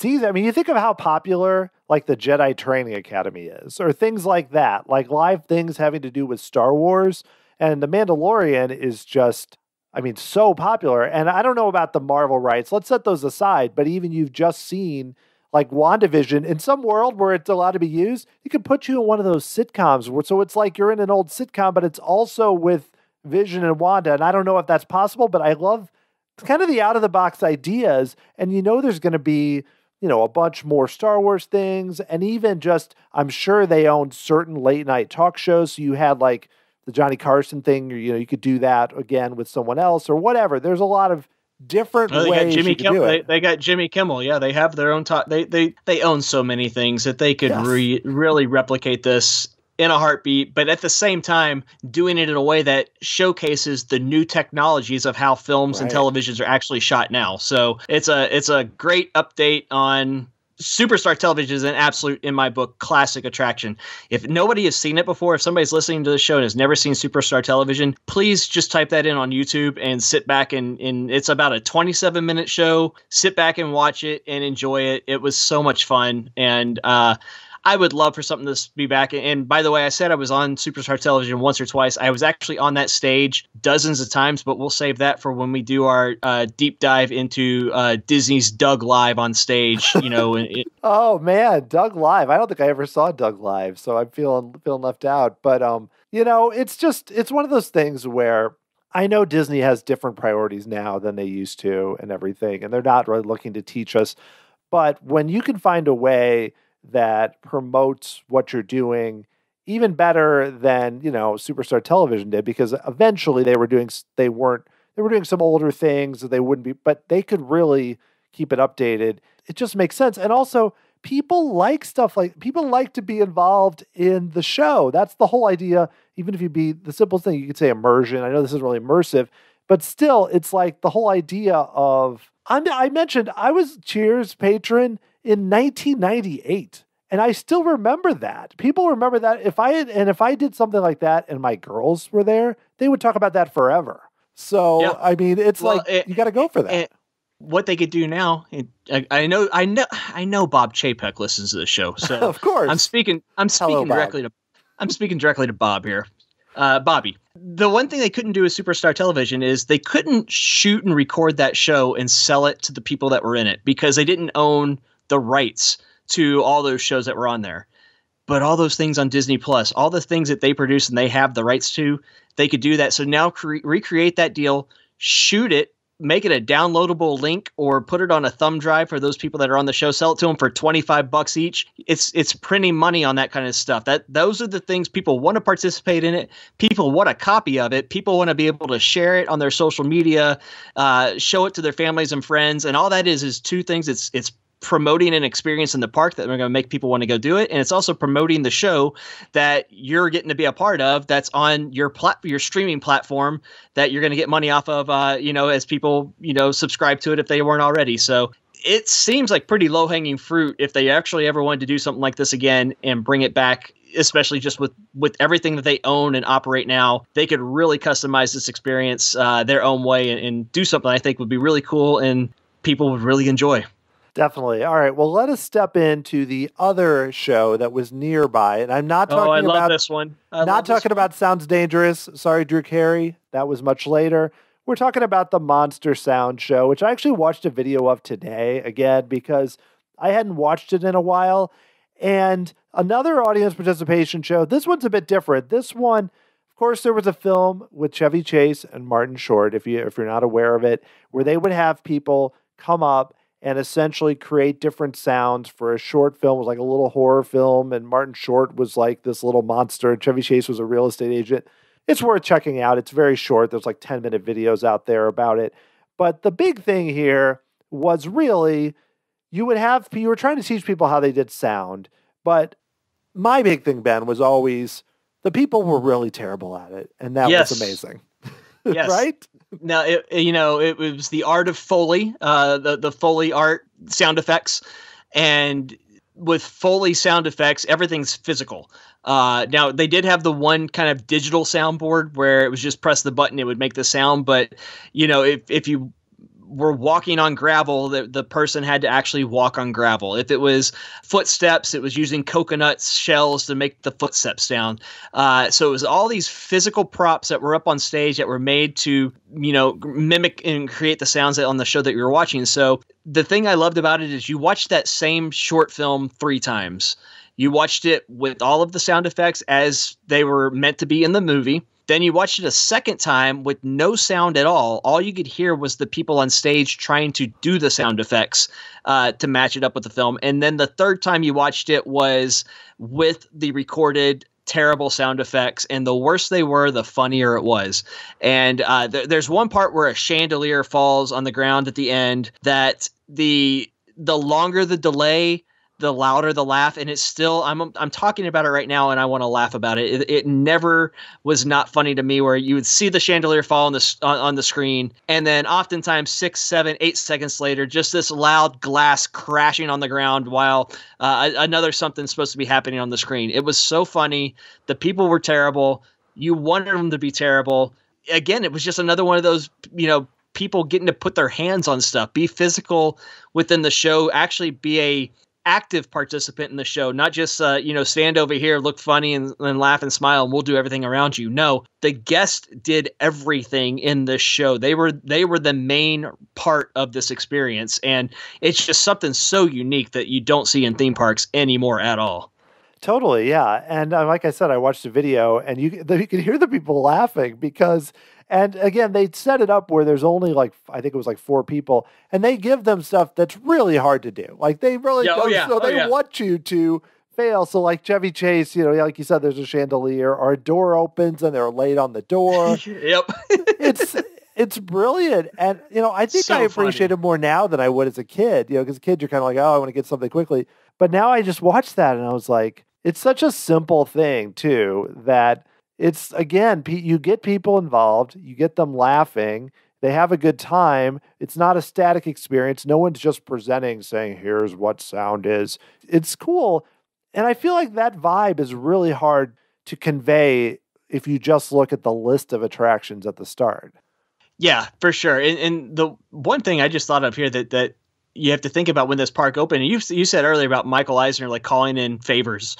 easy. I mean, you think of how popular like the Jedi Training Academy is, or things like that, like live things having to do with Star Wars. And The Mandalorian is just, I mean, so popular. And I don't know about the Marvel rights. Let's set those aside. But even you've just seen like WandaVision in some world where it's allowed to be used, it could put you in one of those sitcoms. So it's like you're in an old sitcom, but it's also with Vision and Wanda. And I don't know if that's possible, but I love kind of the out-of-the-box ideas, and there's going to be, a bunch more Star Wars things, and even just, I'm sure they own certain late-night talk shows, so you had, like, the Johnny Carson thing, or, you could do that again with someone else, or whatever. There's a lot of different ways you can do it. They got Jimmy Kimmel, yeah, they have their own talk. They own so many things that they could really replicate this in a heartbeat, but at the same time, doing it in a way that showcases the new technologies of how films and televisions are actually shot now. So it's a great update on Superstar Television. Is an absolute, in my book, classic attraction. If nobody has seen it before, if somebody's listening to the show and has never seen Superstar Television, please just type that in on YouTube and sit back and it's about a 27-minute show. Sit back and watch it and enjoy it. It was so much fun, and I would love for something to be back. And by the way, I said I was on Superstar Television once or twice. I was actually on that stage dozens of times, but we'll save that for when we do our deep dive into Disney's Doug Live on stage. Oh man, Doug Live! I don't think I ever saw Doug Live, so I'm feeling left out. But it's one of those things where I know Disney has different priorities now than they used to, and everything, and they're not really looking to teach us. But when you can find a way that promotes what you're doing even better than, Superstar Television did, because eventually they were doing some older things that they wouldn't be, but they could really keep it updated. It just makes sense. And also people like to be involved in the show. That's the whole idea. Even if you be the simplest thing, you could say immersion. I know this is really immersive, but still it's like the whole idea of, I mentioned I was Cheers patron in 1998. And I still remember that. People remember that. If I did something like that and my girls were there, they would talk about that forever. So, yeah. I mean, you got to go for that. What they could do now, I know Bob Chapek listens to the show. So of course. I'm speaking directly to Bob here. Bobby. The one thing they couldn't do with Superstar Television is they couldn't shoot and record that show and sell it to the people that were in it because they didn't own the rights to all those shows that were on there. But all those things on Disney Plus, all the things that they produce and they have the rights to, they could do that. So now recreate that deal, shoot it, make it a downloadable link, or put it on a thumb drive for those people that are on the show. Sell it to them for $25 each. It's printing money on that kind of stuff. Those are the things people want to participate in it. People want a copy of it. People want to be able to share it on their social media, show it to their families and friends. And all that is two things. It's promoting an experience in the park that are going to make people want to go do it. And it's also promoting the show that you're getting to be a part of that's on your streaming platform that you're going to get money off of, as people, subscribe to it if they weren't already. So it seems like pretty low hanging fruit if they actually ever wanted to do something like this again and bring it back, especially just with everything that they own and operate now. They could really customize this experience their own way and do something I think would be really cool and people would really enjoy. Definitely. All right. Well, let us step into the other show that was nearby. And I'm not talking about... I love this one. Not talking about Sounds Dangerous. Sorry, Drew Carey. That was much later. We're talking about the Monster Sound show, which I actually watched a video of today, again, because I hadn't watched it in a while. And another audience participation show. This one's a bit different. This one, of course, there was a film with Chevy Chase and Martin Short, if you're not aware of it, where they would have people come up and essentially create different sounds for a short film. It was like a little horror film, and Martin Short was like this little monster, and Chevy Chase was a real estate agent. It's worth checking out. It's very short. There's like 10-minute videos out there about it. But the big thing here was really, you were trying to teach people how they did sound, but my big thing, Ben, was always the people were really terrible at it, and that was amazing. Yes. right? Now, it was the art of Foley, the Foley art sound effects. And with Foley sound effects, everything's physical. Now, they did have the one kind of digital soundboard where it was just press the button, it would make the sound. But, if you were walking on gravel, the person had to actually walk on gravel. If it was footsteps, it was using coconut shells to make the footsteps sound. So it was all these physical props that were up on stage that were made to, mimic and create the sounds on the show that you were watching. So the thing I loved about it is you watched that same short film 3 times. You watched it with all of the sound effects as they were meant to be in the movie. Then you watched it a second time with no sound at all. All you could hear was the people on stage trying to do the sound effects to match it up with the film. And then the third time you watched it was with the recorded terrible sound effects. And the worse they were, the funnier it was. And there's one part where a chandelier falls on the ground at the end that the longer the delay, the louder the laugh, and it's still, I'm talking about it right now and I want to laugh about it. It never was not funny to me, where you would see the chandelier fall on the screen, and then oftentimes 6, 7, 8 seconds later, just this loud glass crashing on the ground while another something's supposed to be happening on the screen. It was so funny. The people were terrible. You wanted them to be terrible. Again, it was just another one of those, people getting to put their hands on stuff, be physical within the show, actually be a active participant in the show, not just stand over here, look funny and laugh and smile and we'll do everything around you. No, the guests did everything in this show. They were the main part of this experience, and it's just something so unique that you don't see in theme parks anymore at all. Totally, yeah. And like I said, I watched the video, and you can hear the people laughing because. And again, they set it up where there's only I think it was 4 people, and they give them stuff that's really hard to do. They really want you to fail. So Chevy Chase, like you said, there's a chandelier or a door opens and they're laid on the door. Yep. It's brilliant. And, I think I appreciate it more now than I would as a kid, because as a kid, you're kind of I want to get something quickly. But now I just watched that and I was like, it's such a simple thing too, that it's, again, you get people involved, you get them laughing, they have a good time. It's not a static experience. No one's just presenting saying, here's what sound is. It's cool. And I feel like that vibe is really hard to convey if you just look at the list of attractions at the start. Yeah, for sure. And the one thing I just thought of here that you have to think about when this park opened, and you said earlier about Michael Eisner calling in favors.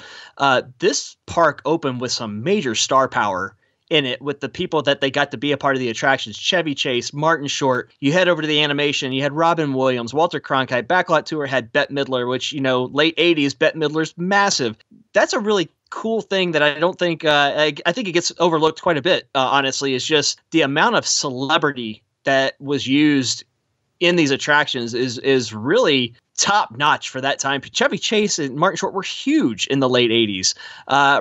This park opened with some major star power in it, with the people that they got to be a part of the attractions. Chevy Chase, Martin Short. You head over to the animation, you had Robin Williams, Walter Cronkite. Backlot Tour had Bette Midler, which, late 80s, Bette Midler's massive. That's a really cool thing that I don't think, I think it gets overlooked quite a bit, honestly, is just the amount of celebrity that was used in these attractions is really top notch for that time. Chevy Chase and Martin Short were huge in the late 80s.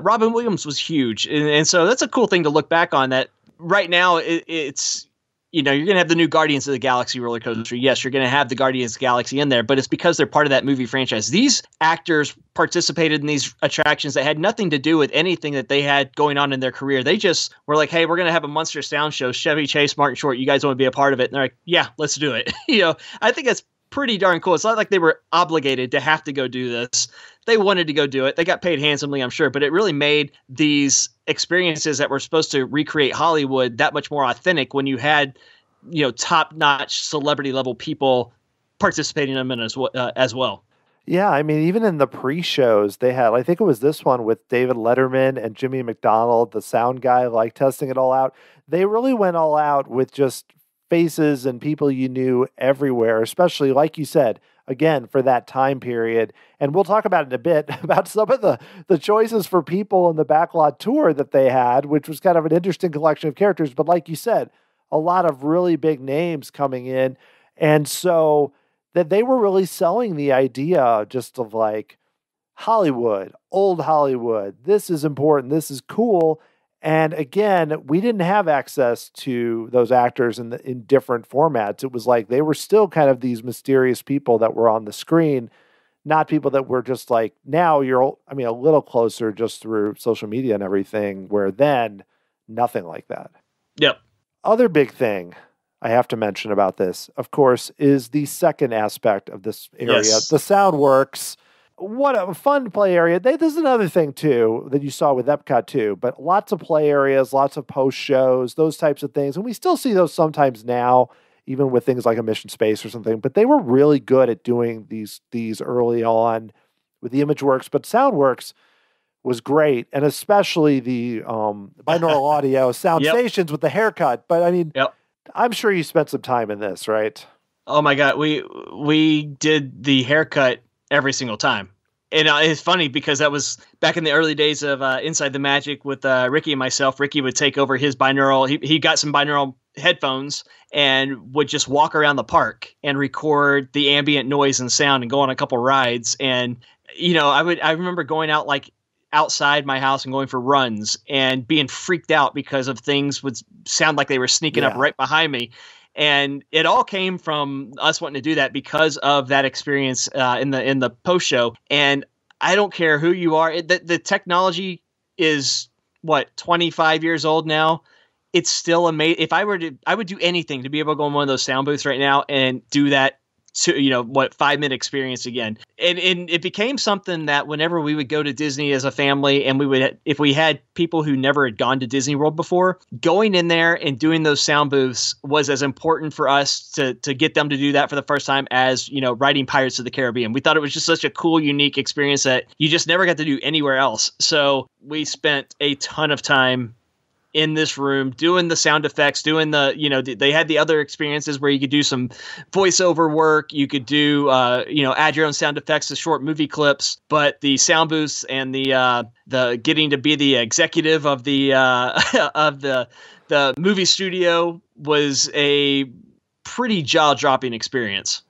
Robin Williams was huge. And so that's a cool thing to look back on, that right now it's, you're going to have the new Guardians of the Galaxy roller coaster. Yes, you're going to have the Guardians of the Galaxy in there, but it's because they're part of that movie franchise. These actors participated in these attractions that had nothing to do with anything that they had going on in their career. They just were like, hey, we're going to have a monster sound show. Chevy Chase, Martin Short, you guys want to be a part of it? And they're like, yeah, let's do it. I think that's pretty darn cool. It's not like they were obligated to have to go do this. They wanted to go do it. They got paid handsomely, I'm sure, but it really made these experiences that were supposed to recreate Hollywood that much more authentic when you had, top-notch celebrity level people participating in them as well. Yeah, I mean, even in the pre-shows, they had, I think it was this one with David Letterman and Jimmy McDonald, the sound guy, testing it all out. They really went all out with just faces and people you knew everywhere, especially, like you said, again, for that time period. And we'll talk about it in a bit, about some of the choices for people in the Backlot Tour that they had, which was kind of an interesting collection of characters. But like you said, a lot of really big names coming in. And so that they were really selling the idea just of Hollywood, old Hollywood. This is important. This is cool. And again, we didn't have access to those actors in different formats. It was they were still kind of these mysterious people that were on the screen, not people that were just now you're, a little closer just through social media and everything, where then nothing like that. Yep. other big thing I have to mention about this, of course, is the second aspect of this area. Yes. The sound works. What a fun play area. There's another thing, too, that you saw with Epcot, too. But lots of play areas, lots of post shows, those types of things. And we still see those sometimes now, even with things like a Mission Space or something. But they were really good at doing these early on with the ImageWorks. But SoundWorks was great. And especially the binaural audio sound stations with the haircut. But I mean, I'm sure you spent some time in this, right? Oh, my God. We did the haircut every single time. And it's funny because that was back in the early days of Inside the Magic with Ricky and myself. Ricky would take over his binaural. He got some binaural headphones and would just walk around the park and record the ambient noise and sound and go on a couple rides. And, I remember going out like outside my house and going for runs and being freaked out because of things would sound like they were sneaking up right behind me. And it all came from us wanting to do that because of that experience in the post show. And I don't care who you are. The technology is 25 years old now. It's still amazing. If I would do anything to be able to go in one of those sound booths right now and do that 5-minute experience again. And it became something that whenever we would go to Disney as a family and if we had people who never had gone to Disney World before, going in there and doing those sound booths was as important for us to get them to do that for the first time as, riding Pirates of the Caribbean. We thought it was just such a cool, unique experience that you just never got to do anywhere else. So we spent a ton of time in this room doing the sound effects, doing they had the other experiences where you could do some voiceover work. You could do, add your own sound effects to short movie clips, but the sound booths and the getting to be the executive of the movie studio was a pretty jaw-dropping experience.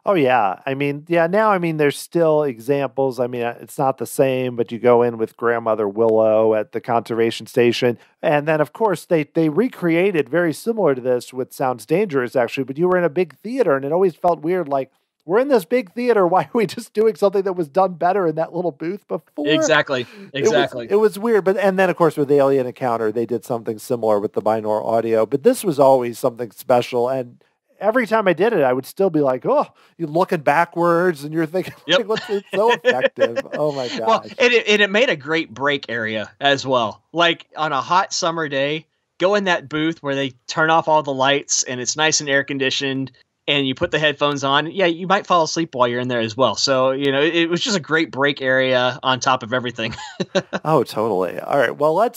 Oh, yeah. Now, there's still examples. It's not the same, but you go in with Grandmother Willow at the conservation station. And then, of course, they recreated very similar to this with Sounds Dangerous, actually, but you were in a big theater, and it always felt weird, like, we're in this big theater. Why are we just doing something that was done better in that little booth before? Exactly. It was weird. And then, of course, with Alien Encounter, they did something similar with the binaural audio. But this was always something special. And every time I did it, I would still be like, oh, you're looking backwards and you're thinking, it's so effective. Oh, my gosh. Well, and it made a great break area as well. Like on a hot summer day, go in that booth where they turn off all the lights and it's nice and air conditioned and you put the headphones on. Yeah, you might fall asleep while you're in there as well. So, it was just a great break area on top of everything. Oh, totally. All right. Well,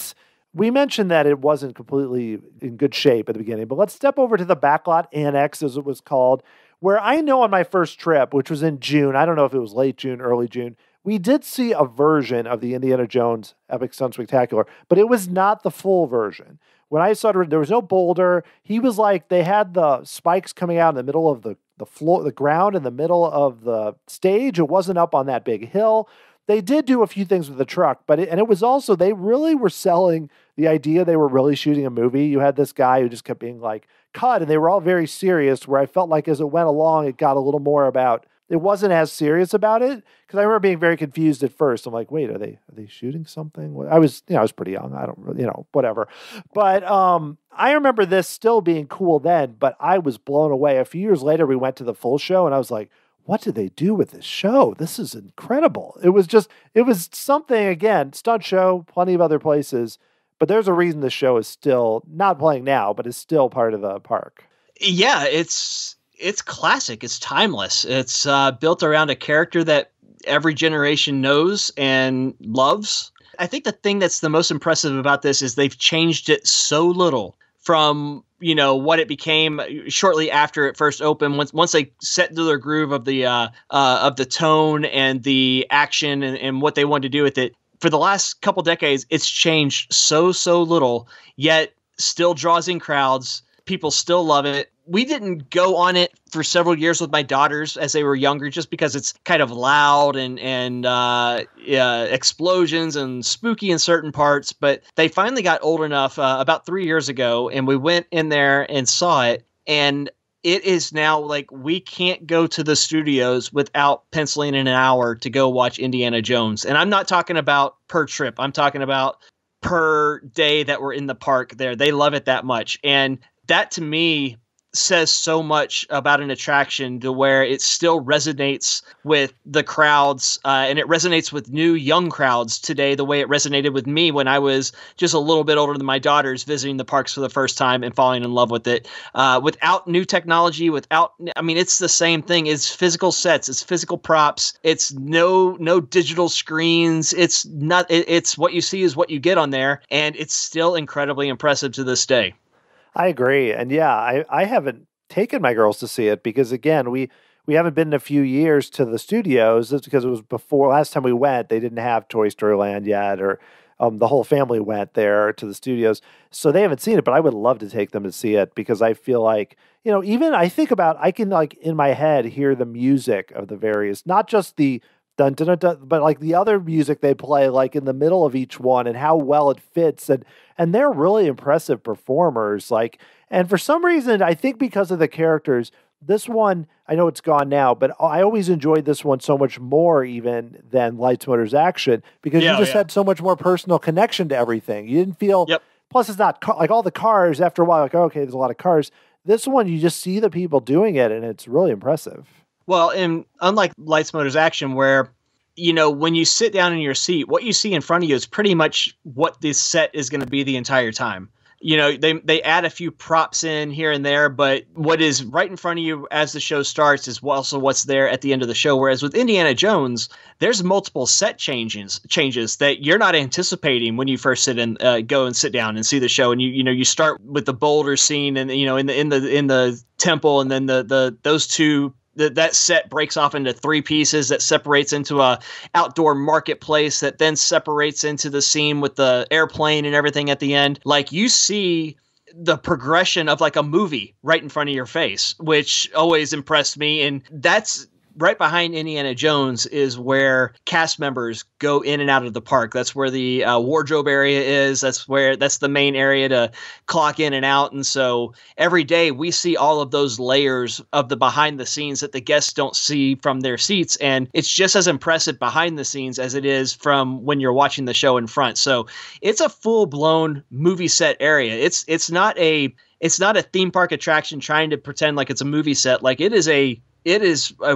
we mentioned that it wasn't completely in good shape at the beginning, but let's step over to the Backlot Annex, as it was called, where I know on my first trip, which was in June, I don't know if it was late June, early June, we did see a version of the Indiana Jones Epic Stunt Spectacular, but it was not the full version. When I saw it, there was no boulder. He was like, they had the spikes coming out in the middle of the floor, the ground in the middle of the stage. It wasn't up on that big hill. They did do a few things with the truck, but it was also, they really were selling the idea they were really shooting a movie. You had this guy who just kept being like, cut, and they were all very serious, where I felt like as it went along, it got a little more about, it wasn't as serious about it, because I remember being very confused at first. I'm like, wait, are they shooting something? I was pretty young. I don't, whatever. But I remember this still being cool then, but I was blown away. A few years later, we went to the full show, and I was like, what did they do with this show? This is incredible. It was something, again, stunt show, plenty of other places, but there's a reason the show is still not playing now, but is still part of the park. Yeah, it's classic. It's timeless. It's built around a character that every generation knows and loves. I think the thing that's the most impressive about this is they've changed it so little from what it became shortly after it first opened. Once they set into their groove of the tone and the action and what they wanted to do with it. For the last couple decades, it's changed so little, yet still draws in crowds. People still love it. We didn't go on it for several years with my daughters as they were younger, just because it's kind of loud and explosions and spooky in certain parts. But they finally got old enough about 3 years ago, and we went in there and saw it. And it is now like we can't go to the studios without penciling in an hour to go watch Indiana Jones. And I'm not talking about per trip. I'm talking about per day that were in the park there. They love it that much. And that to me says so much about an attraction to where it still resonates with the crowds, and it resonates with new young crowds today the way it resonated with me when I was just a little bit older than my daughters visiting the parks for the first time and falling in love with it. Without new technology, it's the same thing. It's physical sets, it's physical props, it's no digital screens. It's not. It's what you see is what you get on there, and it's still incredibly impressive to this day. I agree. And yeah, I haven't taken my girls to see it because, again, we haven't been in a few years to the studios. It's because it was before last time we went, they didn't have Toy Story Land yet, or the whole family went there to the studios. So they haven't seen it, but I would love to take them to see it because I feel like, even I can like in my head hear the music of the various, not just the dun, dun, dun, dun, but like the other music they play like in the middle of each one and how well it fits. And they're really impressive performers. And for some reason, I think because of the characters, this one, I know it's gone now, but I always enjoyed this one so much more even than Lights, Motors, Action because you just had so much more personal connection to everything. You didn't feel, plus it's not like all the cars after a while, like, okay, there's a lot of cars. This one, you just see the people doing it and it's really impressive. Well, and unlike Lights, Motors, Action, where, when you sit down in your seat, what you see in front of you is pretty much what this set is going to be the entire time. They add a few props in here and there, but what is right in front of you as the show starts is also what's there at the end of the show. Whereas with Indiana Jones, there's multiple set changes that you're not anticipating when you first go and sit down and see the show. And you start with the boulder scene and in the temple, and then those two. That set breaks off into three pieces that separates into a outdoor marketplace that then separates into the scene with the airplane and everything at the end. Like, you see the progression of like a movie right in front of your face, which always impressed me. And that's right behind Indiana Jones is where cast members go in and out of the park. That's where the wardrobe area is. That's the main area to clock in and out. And so every day we see all of those layers of the behind the scenes that the guests don't see from their seats. And it's just as impressive behind the scenes as it is from when you're watching the show in front. So it's a full blown movie set area. It's not a theme park attraction trying to pretend like it's a movie set. Like, it is a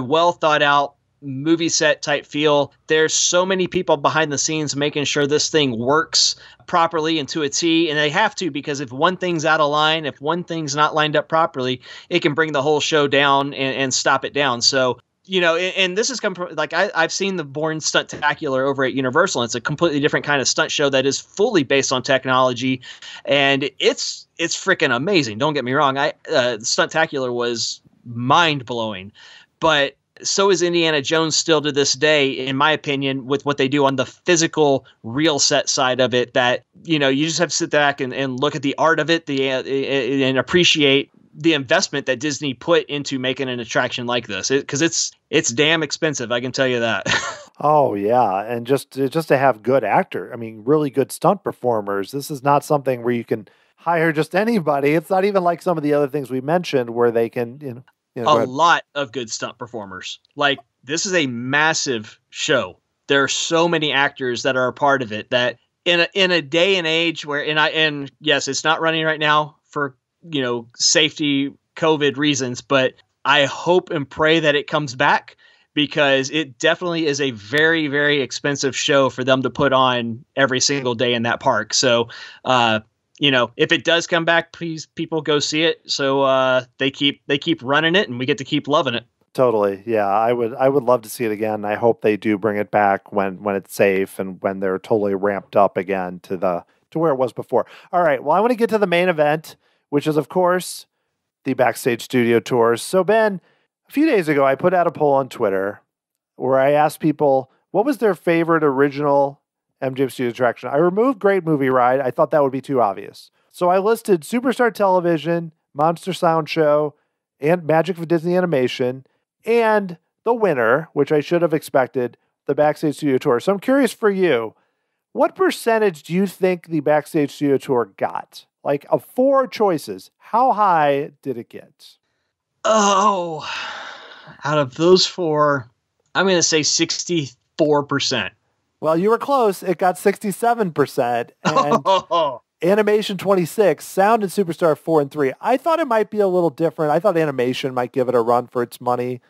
well thought out movie set type feel. There's so many people behind the scenes making sure this thing works properly and to a T, and they have to, because if one thing's out of line, if one thing's not lined up properly, it can bring the whole show down and stop it down. So, and this has come from, like, I've seen the Bourne Stuntacular over at Universal, and it's a completely different kind of stunt show that is fully based on technology, and it's freaking amazing. Don't get me wrong. Stuntacular was mind-blowing, but so is Indiana Jones still to this day, in my opinion, with what they do on the physical real set side of it, that you just have to sit back and look at the art of it, and appreciate the investment that Disney put into making an attraction like this, because it's damn expensive, I can tell you that. Oh yeah, and just to have good really good stunt performers. This is not something where you can hire just anybody. It's not even like some of the other things we mentioned where they can, a lot of good stunt performers. Like, this is a massive show. There are so many actors that are a part of it that in a day and age where, and yes, it's not running right now for, safety COVID reasons, but I hope and pray that it comes back, because it definitely is a very, very expensive show for them to put on every single day in that park. So, if it does come back, please, people, go see it. So they keep running it, and we get to keep loving it. Totally, yeah. I would love to see it again. I hope they do bring it back when it's safe and when they're totally ramped up again to where it was before. All right. Well, I want to get to the main event, which is, of course, the backstage studio tours. So, Ben, a few days ago, I put out a poll on Twitter where I asked people what was their favorite original MGM Studios attraction. I removed Great Movie Ride. I thought that would be too obvious. So I listed Superstar Television, Monster Sound Show, and Magic of Disney Animation, and the winner, which I should have expected, the Backstage Studio Tour. So I'm curious for you, what percentage do you think the Backstage Studio Tour got? Like, of 4 choices, how high did it get? Oh, out of those 4, I'm going to say 64%. Well, you were close. It got 67%. And animation 26, sound and Superstar 4 and 3. I thought it might be a little different. I thought animation might give it a run for its money,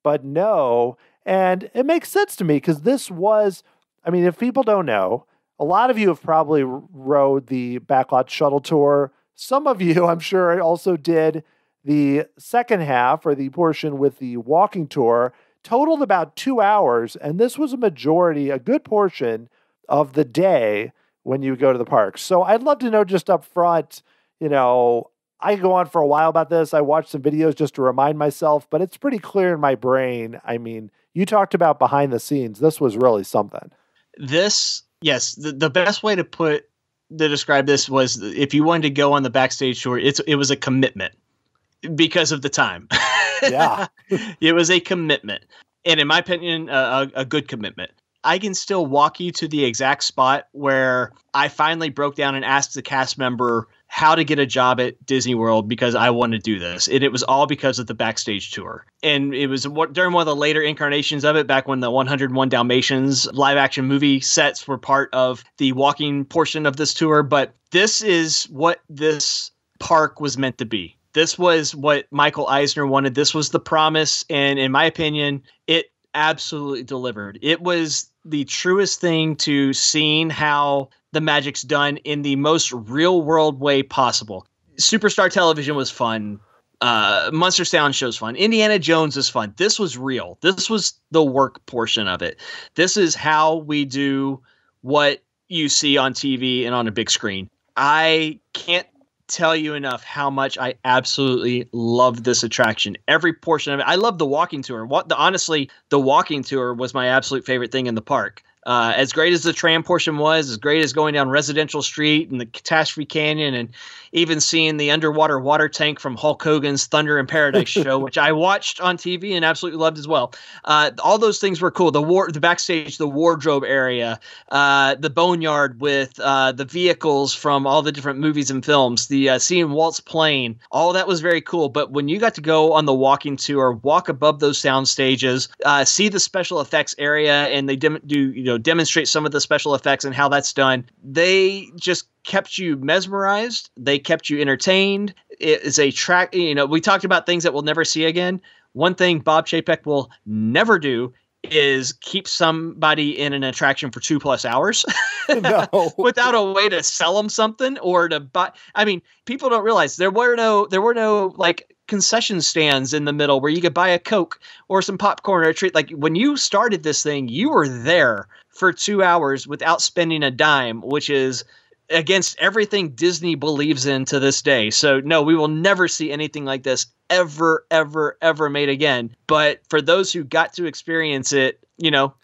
but no. And it makes sense to me because this was, I mean, if people don't know, a lot of you have probably rode the Backlot Shuttle Tour. Some of you, I'm sure, also did the second half or the portion with the walking tour. Totaled about 2 hours, and this was a good portion of the day when you go to the park. So I'd love to know just up front, I could go on for a while about this. I watched some videos just to remind myself, but it's pretty clear in my brain. I mean, you talked about behind the scenes. This was really something. Yes, the best way to describe this was if you wanted to go on the backstage tour, it was a commitment because of the time. Yeah. It was a commitment. And in my opinion, a good commitment. I can still walk you to the exact spot where I finally broke down and asked the cast member how to get a job at Disney World because I wanted to do this. And it was all because of the backstage tour. And it was during one of the later incarnations of it, back when the 101 Dalmatians live action movie sets were part of the walking portion of this tour. But this is what this park was meant to be. This was what Michael Eisner wanted. This was the promise. And in my opinion, it absolutely delivered. It was the truest thing to seeing how the magic's done in the most real world way possible. Superstar Television was fun. Monster Sound Show's fun. Indiana Jones is fun. This was real. This was the work portion of it. This is how we do what you see on TV and on a big screen. I can't tell you enough how much I absolutely loved this attraction. Every portion of it. I love the walking tour. Honestly, the walking tour was my absolute favorite thing in the park. As great as the tram portion was, as great as going down Residential Street and the Catastrophe Canyon, and even seeing the underwater water tank from Hulk Hogan's Thunder in Paradise show, which I watched on TV and absolutely loved as well. All those things were cool. The backstage, the wardrobe area, the boneyard with the vehicles from all the different movies and films, the seeing Walt's plane, all that was very cool. But when you got to go on the walking tour, walk above those sound stages, see the special effects area, and they demonstrate some of the special effects and how that's done, they just kept you mesmerized. They kept you entertained. It is a track. We talked about things that we'll never see again. One thing Bob Chapek will never do is keep somebody in an attraction for 2+ hours No. without a way to sell them something or to buy. I mean, people don't realize there were no like concession stands in the middle where you could buy a Coke or some popcorn or a treat. Like when you started this thing, you were there for 2 hours without spending a dime, which is against everything Disney believes in to this day. So no, we will never see anything like this ever, ever, ever made again. But for those who got to experience it,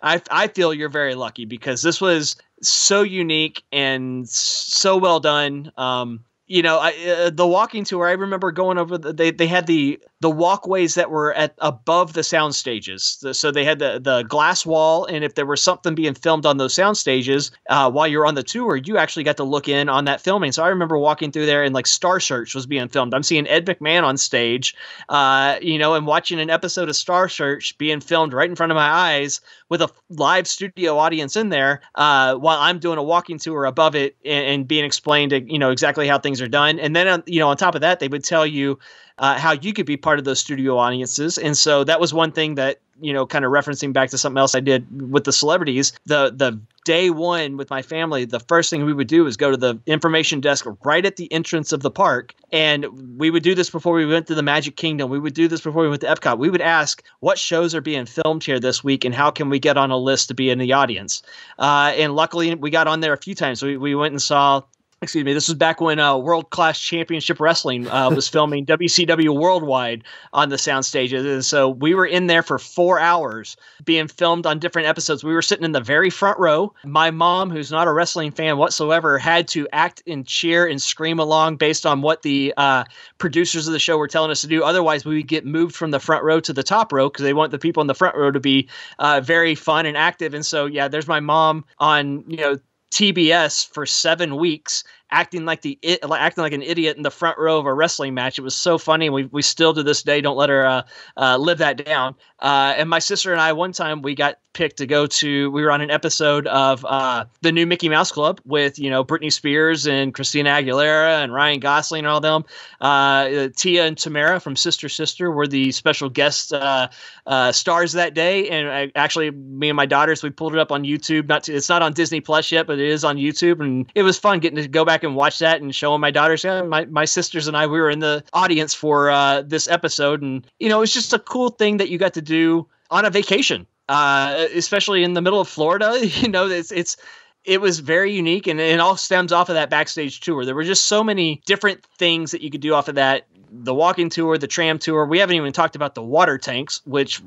I feel you're very lucky because this was so unique and so well done. The walking tour, I remember going over, they had the walkways that were above the sound stages. So they had the glass wall, and if there was something being filmed on those sound stages, while you're on the tour, you actually got to look in on that filming. So I remember walking through there and like Star Search was being filmed. I'm seeing Ed McMahon on stage, and watching an episode of Star Search being filmed right in front of my eyes with a live studio audience in there, while I'm doing a walking tour above it and being explained to, exactly how things are done. And then, on top of that, they would tell you how you could be part of those studio audiences. And so that was one thing that, kind of referencing back to something else I did with the celebrities, the day one with my family, the first thing we would do is go to the information desk right at the entrance of the park. And we would do this before we went to the Magic Kingdom. We would do this before we went to Epcot. We would ask what shows are being filmed here this week and how can we get on a list to be in the audience. And luckily we got on there a few times. We went and saw, this was back when World Class Championship Wrestling was filming WCW Worldwide on the sound stages. And so we were in there for 4 hours being filmed on different episodes. We were sitting in the very front row. My mom, who's not a wrestling fan whatsoever, had to act and cheer and scream along based on what the producers of the show were telling us to do. Otherwise, we would get moved from the front row to the top row because they want the people in the front row to be very fun and active. And so, there's my mom on, TBS for 7 weeks acting like an idiot in the front row of a wrestling match. It was so funny. We still to this day don't let her live that down. And my sister and I, one time we got picked to go to, we were on an episode of the new Mickey Mouse Club with, Britney Spears and Christina Aguilera and Ryan Gosling and all them. Tia and Tamara from Sister Sister were the special guest stars that day. And actually, me and my daughters, we pulled it up on YouTube. It's not on Disney Plus yet, but it is on YouTube. And it was fun getting to go back and watch that and showing my daughters. Yeah, my sisters and I, we were in the audience for this episode. And, it's just a cool thing that you got to do on a vacation. Especially in the middle of Florida, it was very unique, and it all stems off of that backstage tour. There were just so many different things that you could do off of that. The walking tour, the tram tour. We haven't even talked about the water tanks, which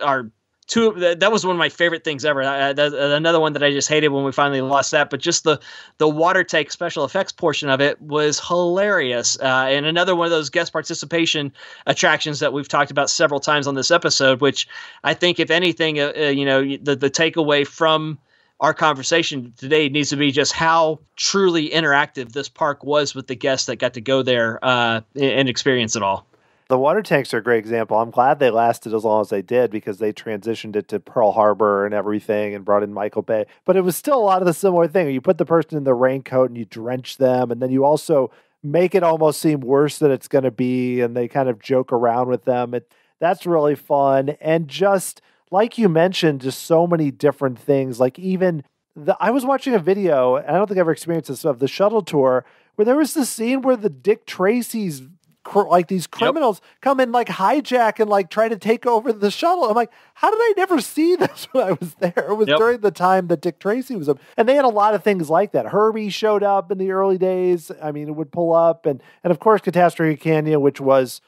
are that was one of my favorite things ever. Another one that I just hated when we finally lost that, but just the water tank special effects portion of it was hilarious. And another one of those guest participation attractions that we've talked about several times on this episode, which I think, if anything, the takeaway from our conversation today needs to be just how truly interactive this park was with the guests that got to go there and experience it all. The water tanks are a great example. I'm glad they lasted as long as they did, because they transitioned it to Pearl Harbor and everything and brought in Michael Bay. But it was still a lot of the similar thing. You put the person in the raincoat and you drench them, and then you also make it almost seem worse than it's going to be, and they kind of joke around with them. That's really fun. And just like you mentioned, just so many different things. Like even I was watching a video, and I don't think I've ever experienced this, of the shuttle tour, where there was this scene where the Dick Tracy's these criminals come and hijack and try to take over the shuttle. I'm like, how did I never see this when I was there? It was during the time that Dick Tracy was up. And they had a lot of things like that. Herbie showed up in the early days. I mean, it would pull up. And of course, Catastrophe Canyon, which was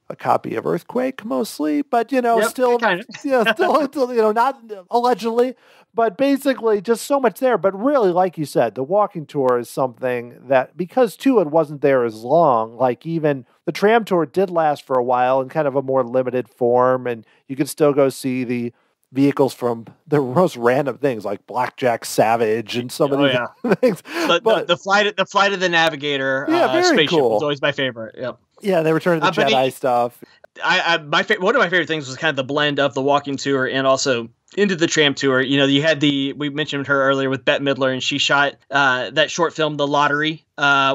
a copy of Earthquake mostly, but still kind of. still not allegedly, but basically just so much there. But really, like you said, the walking tour is something that, because too it wasn't there as long, even the tram tour did last for a while in kind of a more limited form, and you could still go see the vehicles from the most random things like Blackjack Savage and some of these things. But the flight of the Navigator spaceship was always my favorite. Yep. Yeah, they returned to the Jedi stuff. One of my favorite things was kind of the blend of the walking tour and also into the tram tour. You had we mentioned her earlier with Bette Midler, and she shot that short film, The Lottery,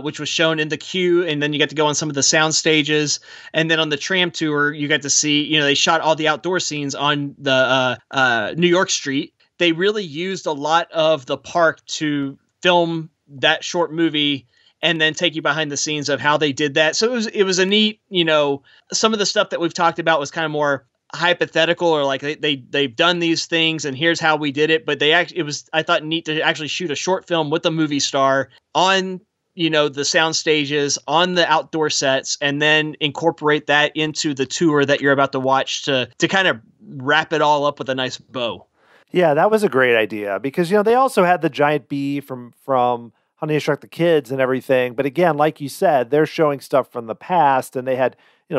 which was shown in the queue, and then you got to go on some of the sound stages. And then on the tram tour, you got to see, they shot all the outdoor scenes on the New York street. They really used a lot of the park to film that short movie and then take you behind the scenes of how they did that. So it was a neat, some of the stuff that we've talked about was kind of more hypothetical, or they've done these things and here's how we did it. But I thought neat to actually shoot a short film with a movie star on, the sound stages, on the outdoor sets, and then incorporate that into the tour that you're about to watch to kind of wrap it all up with a nice bow. Yeah, that was a great idea, because, they also had the giant bee from Honey, I Shrunk the Kids and everything. But again, like you said, they're showing stuff from the past, and they had,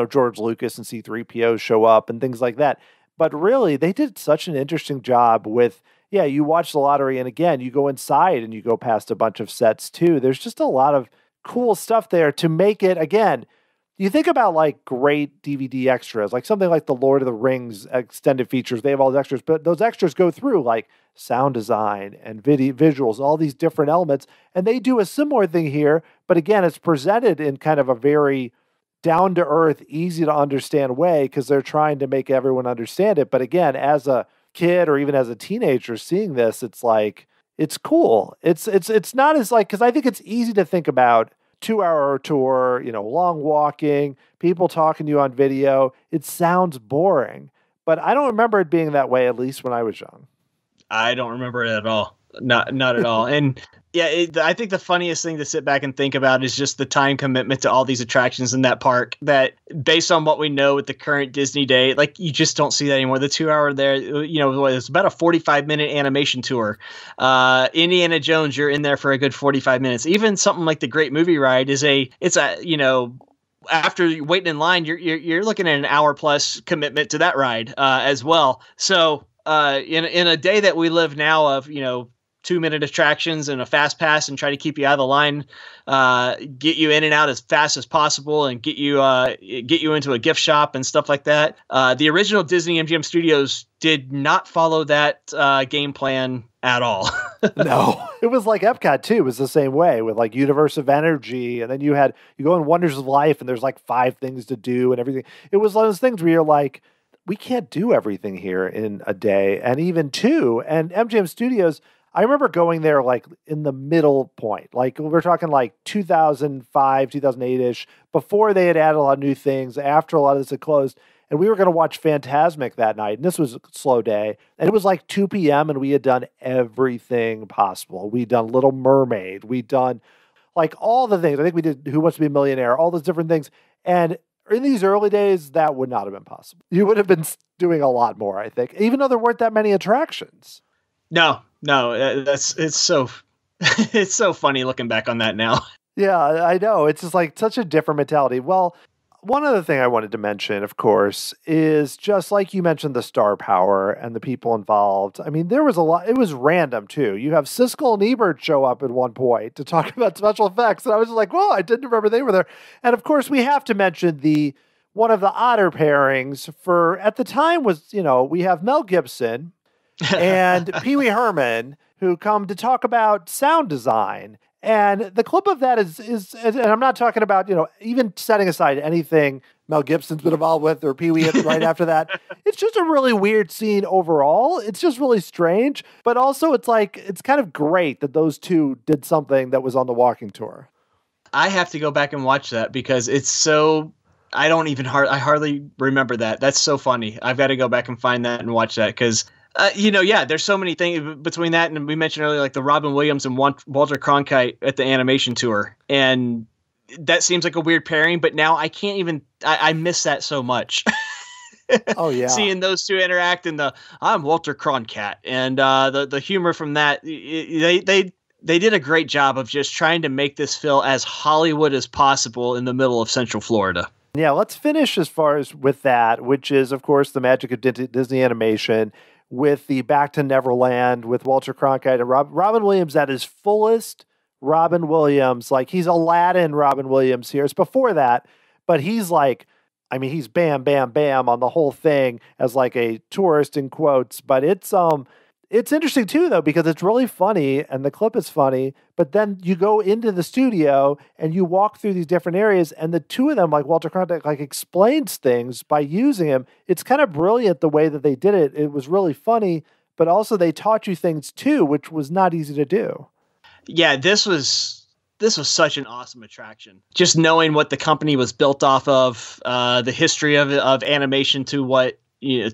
George Lucas and C-3PO show up and things like that. But really, they did such an interesting job with, you watch The Lottery, and again, you go inside and you go past a bunch of sets too. There's just a lot of cool stuff there to make it, again, you think about great DVD extras, something like the Lord of the Rings extended features. They have all the extras, but those extras go through sound design and visuals, all these different elements. And they do a similar thing here. But again, it's presented in kind of a very down to earth, easy to understand way, because they're trying to make everyone understand it. But again, as a kid or even as a teenager seeing this, it's it's cool. It's not as because I think it's easy to think about 2-hour tour, long walking, people talking to you on video. It sounds boring, but I don't remember it being that way, at least when I was young. I don't remember it at all. Not at all. And I think the funniest thing to sit back and think about is just the time commitment to all these attractions in that park, that based on what we know with the current Disney day, you just don't see that anymore. The 2-hour there, it's about a 45-minute animation tour. Indiana Jones, you're in there for a good 45 minutes. Even something like the Great Movie Ride after waiting in line, you're looking at an hour plus commitment to that ride as well. So in a day that we live now of, 2-minute attractions and a fast pass and try to keep you out of the line, get you in and out as fast as possible, and get you into a gift shop and stuff like that. The original Disney MGM Studios did not follow that game plan at all. No, it was like Epcot too. It was the same way with like Universe of Energy, and then you go in Wonders of Life, and there's like 5 things to do and everything. It was one of those things where you're like, we can't do everything here in a day, and even 2. And MGM Studios, I remember going there like in the middle point, like we're talking like 2005, 2008-ish, before they had added a lot of new things, after a lot of this had closed. And we were going to watch Fantasmic that night, and this was a slow day. And it was like 2 p.m., and we had done everything possible. We'd done Little Mermaid. We'd done like all the things. I think we did Who Wants to Be a Millionaire, all those different things. And in these early days, that would not have been possible. You would have been doing a lot more, I think, even though there weren't that many attractions. No, it's so it's so funny looking back on that now. Yeah, I know. It's just like such a different mentality. Well, one other thing I wanted to mention, of course, is just like you mentioned, the star power and the people involved. I mean, there was a lot. It was random, too. You have Siskel and Ebert show up at one point to talk about special effects. And I was just like, whoa, I didn't remember they were there. And, of course, we have to mention one of the odder pairings for, at the time was, we have Mel Gibson and Pee Wee Herman, who come to talk about sound design. And the clip of that is, and I'm not talking about, even setting aside anything Mel Gibson's been involved with or Pee Wee right after that. It's just a really weird scene overall. It's just really strange. But also it's kind of great that those two did something that was on the walking tour. I have to go back and watch that because it's so, I hardly remember that. That's so funny. I've got to go back and find that and watch that because there's so many things between that, and we mentioned earlier, like the Robin Williams and Walter Cronkite at the animation tour, and that seems like a weird pairing, but now I can't even, I miss that so much. Oh yeah. Seeing those two interact and I'm Walter Cronkite, and the humor from that, they did a great job of just trying to make this feel as Hollywood as possible in the middle of Central Florida. Yeah, let's finish as far as with that, which is, of course, the magic of Disney animation, with the Back to Neverland with Walter Cronkite and Robin Williams at his fullest. Robin Williams, like he's Aladdin Robin Williams here. It's before that, but he's like, he's bam, bam, bam on the whole thing as like a tourist in quotes. But it's interesting too, though, because it's really funny and the clip is funny. But then you go into the studio and you walk through these different areas, and the two of them, like Walter Cronkite, like explains things by using him. It's kind of brilliant the way that they did it. It was really funny, but also they taught you things too, which was not easy to do. Yeah, this was such an awesome attraction. Just knowing what the company was built off of, the history of animation to what.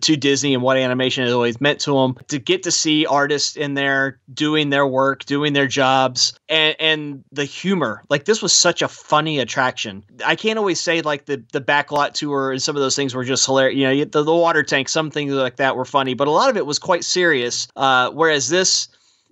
To Disney and what animation has always meant to them, to get to see artists in there doing their work, doing their jobs, and the humor. Like, this was such a funny attraction. I can't always say like the Backlot tour and some of those things were just hilarious. The water tank, some things like that were funny, but a lot of it was quite serious. Whereas this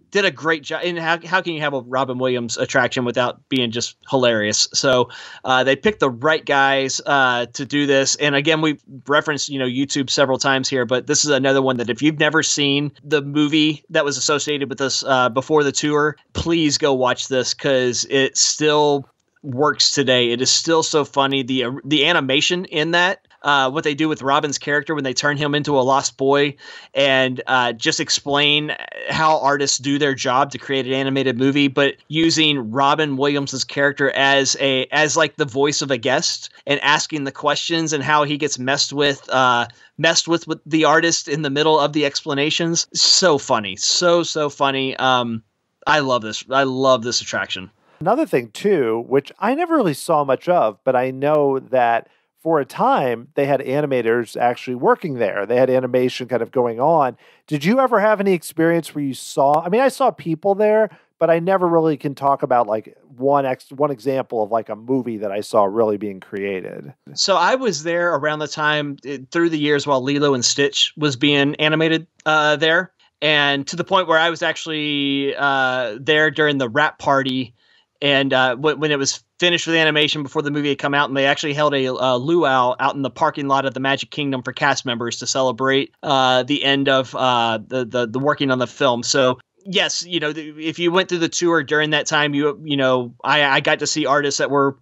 did a great job. And how can you have a Robin Williams attraction without being just hilarious? So they picked the right guys to do this. And again, we've referenced, YouTube several times here, but this is another one that if you've never seen the movie that was associated with this before the tour, please go watch this because it still works today. It is still so funny. The animation in that, what they do with Robin's character when they turn him into a lost boy, and just explain how artists do their job to create an animated movie, but using Robin Williams's character as like the voice of a guest and asking the questions, and how he gets messed with the artist in the middle of the explanations. So funny. So funny. I love this. I love this attraction. Another thing too, which I never really saw much of, but I know that for a time, they had animators actually working there. They had animation kind of going on. Did you ever have any experience where you saw, I saw people there, but I never really can talk about like one example of like a movie that I saw really being created. So I was there around the time through the years while Lilo and Stitch was being animated there. And to the point where I was actually there during the wrap party. And when it was finished with the animation before the movie had come out, and they actually held a luau out in the parking lot of the Magic Kingdom for cast members to celebrate the end of the working on the film. So yes, if you went through the tour during that time, I got to see artists that were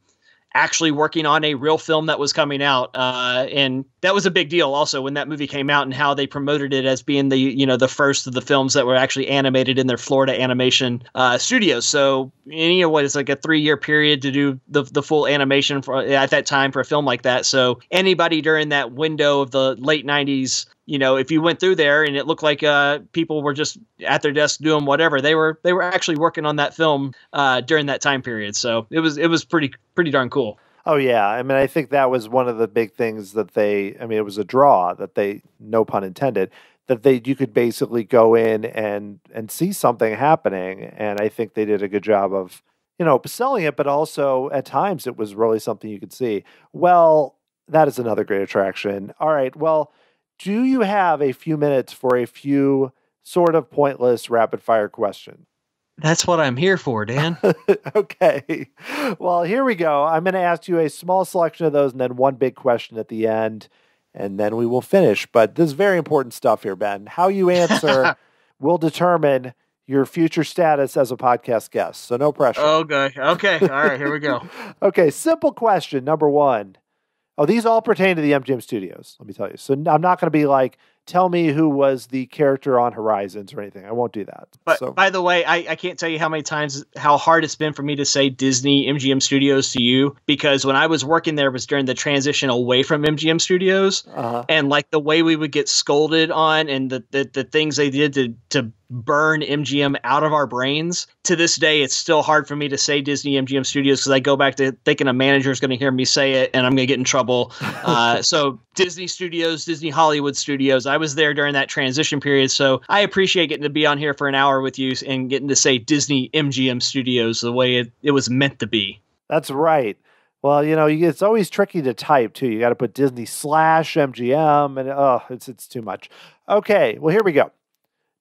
actually working on a real film that was coming out. And that was a big deal also when that movie came out, and how they promoted it as being the first of the films that were actually animated in their Florida animation studios. So, it's like a 3-year period to do the full animation at that time for a film like that. So anybody during that window of the late 90s, if you went through there and it looked like people were just at their desk doing whatever, they were actually working on that film during that time period. So it was pretty darn cool. Oh yeah, I mean, I think that was one of the big things that it was a draw that they, no pun intended, that you could basically go in and see something happening, and I think they did a good job of selling it, but also at times it was really something you could see. Well, that is another great attraction. All right, well. Do you have a few minutes for a few sort of pointless rapid fire questions? That's what I'm here for, Dan. Okay. Well, here we go. I'm going to ask you a small selection of those and then one big question at the end, and then we will finish. But this is very important stuff here, Ben. How you answer will determine your future status as a podcast guest. So no pressure. Okay. All right, here we go. Okay, simple question. Number 1. Oh, these all pertain to the MGM Studios, let me tell you. So I'm not going to be like, tell me who was the character on Horizons or anything. I won't do that. But by the way, I can't tell you how hard it's been for me to say Disney MGM Studios to you, because when I was working there was during the transition away from MGM Studios, and like the way we would get scolded on and the things they did to burn MGM out of our brains. To this day, it's still hard for me to say Disney MGM Studios because I go back to thinking a manager is going to hear me say it and I'm going to get in trouble. So Disney Studios, Disney Hollywood Studios, I was there during that transition period. So I appreciate getting to be on here for an hour with you and getting to say Disney MGM Studios the way it was meant to be. That's right. Well, it's always tricky to type too. You got to put Disney/MGM and it's too much. Okay, well, here we go.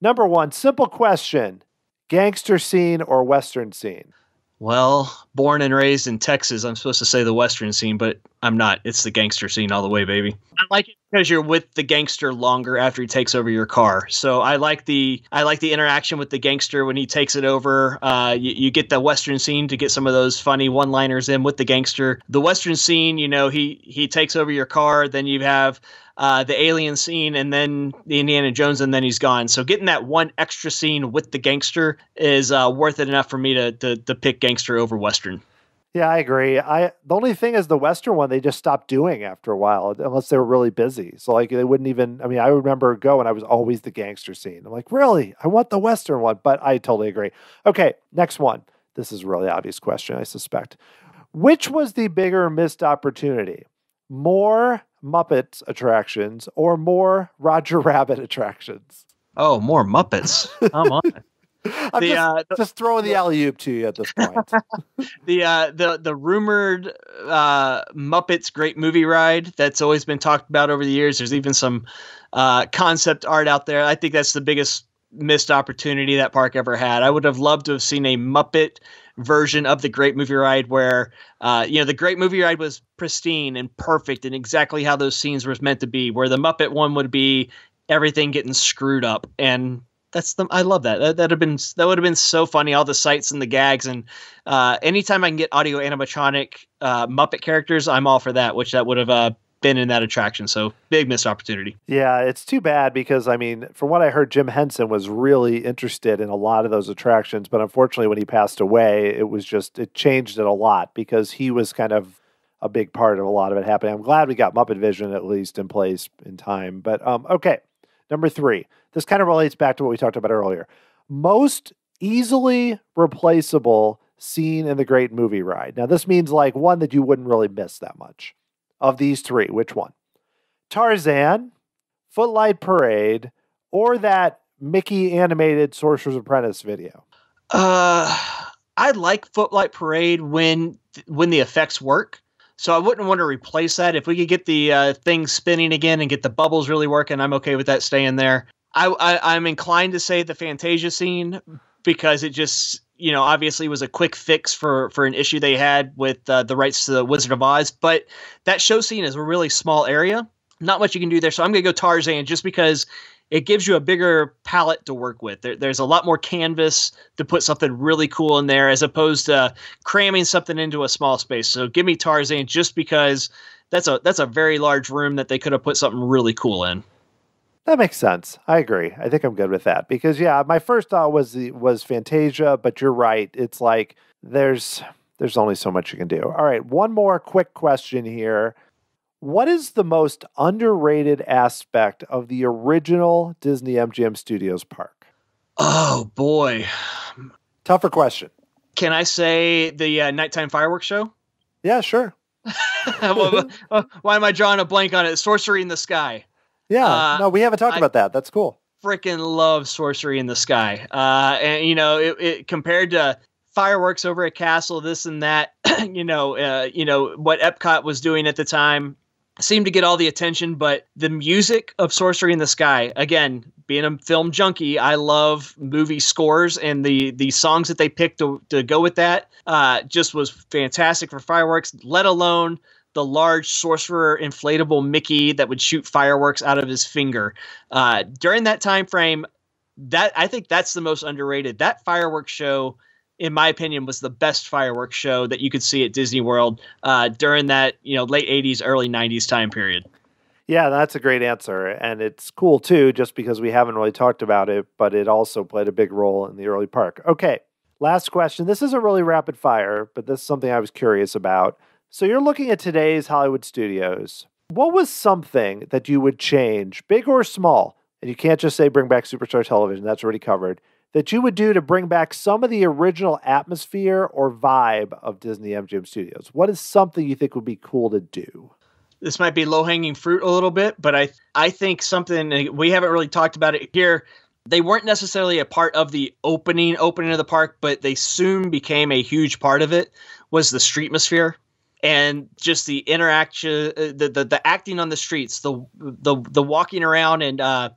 Number 1, simple question. Gangster scene or Western scene? Well, born and raised in Texas, I'm supposed to say the Western scene, but I'm not. It's the gangster scene all the way, baby. I like it because you're with the gangster longer after he takes over your car. So I like the interaction with the gangster when he takes it over. You get the Western scene to get some of those funny one-liners in with the gangster. The Western scene, he takes over your car, then you have the alien scene, and then the Indiana Jones, and then he's gone. So getting that one extra scene with the gangster is worth it enough for me to pick gangster over Western. Yeah, I agree. The only thing is the Western one, they just stopped doing after a while, unless they were really busy. So like they wouldn't even, I remember going, I was always the gangster scene. I'm like, really? I want the Western one, but I totally agree. Okay, next one. This is a really obvious question, I suspect. Which was the bigger missed opportunity? More Muppet attractions or more Roger Rabbit attractions? Oh, more Muppets. Come on. I'm just throwing the alley-oop to you at this point. The rumored Muppets Great Movie Ride that's always been talked about over the years. There's even some concept art out there. I think that's the biggest missed opportunity that park ever had. I would have loved to have seen a Muppet version of the Great Movie Ride where, the Great Movie Ride was pristine and perfect and exactly how those scenes were meant to be, where the Muppet one would be everything getting screwed up. And I love that. That would have been so funny. All the sights and the gags, and anytime I can get audio animatronic Muppet characters, I'm all for that. Which that would have been in that attraction. So big missed opportunity. Yeah, it's too bad because from what I heard, Jim Henson was really interested in a lot of those attractions, but unfortunately, when he passed away, it changed it a lot because he was kind of a big part of a lot of it happening. I'm glad we got Muppet Vision at least in place in time. But okay, number 3. This kind of relates back to what we talked about earlier. Most easily replaceable scene in the Great Movie Ride. Now, this means like one that you wouldn't really miss that much. Of these 3, which one? Tarzan, Footlight Parade, or that Mickey animated Sorcerer's Apprentice video? I like Footlight Parade when the effects work. So I wouldn't want to replace that. If we could get the thing spinning again and get the bubbles really working, I'm okay with that staying there. I'm inclined to say the Fantasia scene because it just, obviously was a quick fix for an issue they had with the rights to the Wizard of Oz. But that show scene is a really small area. Not much you can do there. So I'm going to go Tarzan just because it gives you a bigger palette to work with. There's a lot more canvas to put something really cool in there as opposed to cramming something into a small space. So give me Tarzan just because that's a very large room that they could have put something really cool in. That makes sense. I agree. I think I'm good with that because my first thought was Fantasia, but you're right. It's like there's only so much you can do. All right, one more quick question here. What is the most underrated aspect of the original Disney MGM Studios park? Oh boy. Tougher question. Can I say the nighttime fireworks show? Yeah, sure. Why am I drawing a blank on it? Sorcery in the Sky. Yeah, no, we haven't talked about that. That's cool. Freaking love Sorcery in the Sky. And it compared to fireworks over at Castle, this and that, what Epcot was doing at the time seemed to get all the attention, but the music of Sorcery in the Sky, again, being a film junkie, I love movie scores, and the songs that they picked to go with that just was fantastic for fireworks, let alone the large sorcerer inflatable Mickey that would shoot fireworks out of his finger. During that time frame, I think that's the most underrated. That fireworks show, in my opinion, was the best fireworks show that you could see at Disney World during that late 80s, early 90s time period. Yeah, that's a great answer. And it's cool, too, just because we haven't really talked about it, but it also played a big role in the early park. Okay, last question. This isn't really rapid fire, but this is something I was curious about. So you're looking at today's Hollywood studios. What was something that you would change, big or small, and you can't just say bring back Superstar Television, that's already covered, that you would do to bring back some of the original atmosphere or vibe of Disney MGM Studios? What is something you think would be cool to do? This might be low-hanging fruit a little bit, but I think something, we haven't really talked about it here. They weren't necessarily a part of the opening of the park, but they soon became a huge part of it, was the streetmosphere. And just the interaction, the acting on the streets, the walking around and,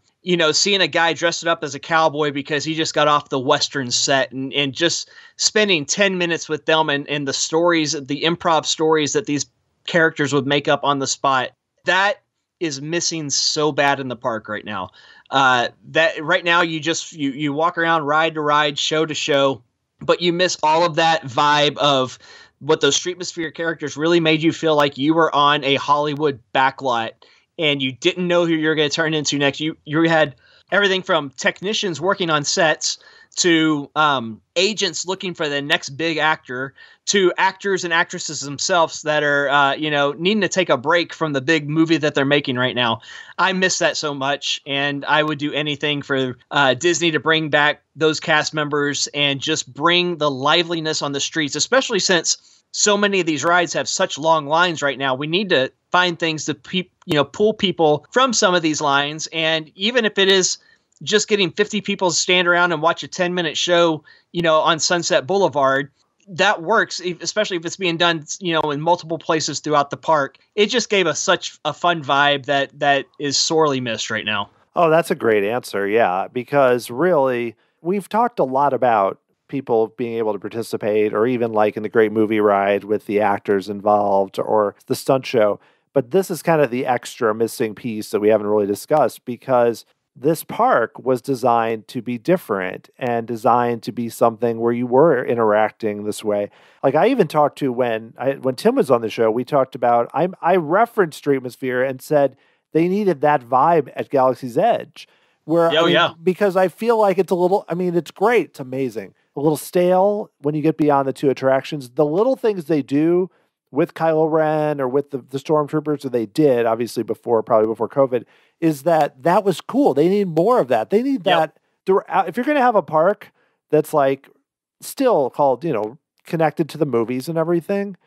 seeing a guy dressed up as a cowboy because he just got off the Western set and just spending 10 minutes with them and the stories, the improv stories that these characters would make up on the spot. That is missing so bad in the park right now. That right now you walk around ride to ride, show to show, but you miss all of that vibe of what those streetmosphere characters really made you feel like you were on a Hollywood backlot and you didn't know who you were going to turn into next. You had everything from technicians working on sets to agents looking for the next big actor to actors and actresses themselves that are, needing to take a break from the big movie that they're making right now. I miss that so much, and I would do anything for Disney to bring back those cast members and just bring the liveliness on the streets, especially since so many of these rides have such long lines right now. We need to find things to pull people from some of these lines, and even if it is just getting 50 people to stand around and watch a 10-minute show, on Sunset Boulevard, that works, especially if it's being done, in multiple places throughout the park. It just gave us such a fun vibe that is sorely missed right now. Oh, that's a great answer. Yeah, because really, we've talked a lot about people being able to participate, or even like in the Great Movie Ride with the actors involved or the stunt show. But this is kind of the extra missing piece that we haven't really discussed, because this park was designed to be different and designed to be something where you were interacting this way. Like I even talked to when Tim was on the show, we talked about, I referenced Streetmosphere and said they needed that vibe at Galaxy's Edge. Because I feel like it's a little, it's great. It's amazing. A little stale when you get beyond the two attractions. The little things they do with Kylo Ren or with the Stormtroopers, or they did obviously probably before COVID, is that was cool. They need more of that. They need that. If you're going to have a park that's like still called, connected to the movies and everything,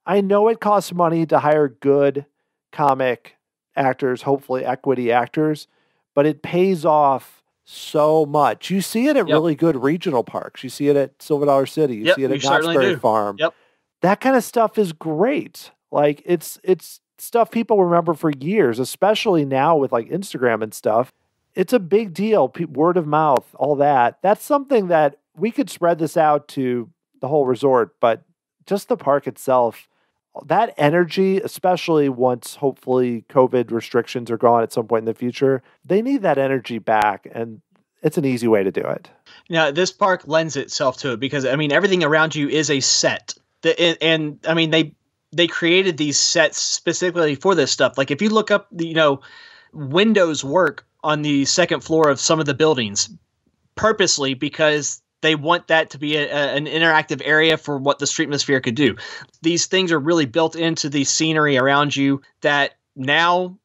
I know it costs money to hire good comic actors, hopefully equity actors, but it pays off so much. You see it at really good regional parks. You see it at Silver Dollar City. You see it at Knott's Berry Farm. Yep. That kind of stuff is great. Like it's stuff people remember for years, especially now with like Instagram and stuff. It's a big deal. Word of mouth, all that. That's something that we could spread this out to the whole resort, but just the park itself, that energy, especially once hopefully COVID restrictions are gone at some point in the future, they need that energy back. And it's an easy way to do it. Yeah, this park lends itself to it because, I mean, everything around you is a set. And I mean, they created these sets specifically for this stuff. Like if you look up, windows work on the second floor of some of the buildings purposely because they want that to be an interactive area for what the Streetmosphere could do. These things are really built into the scenery around you that now,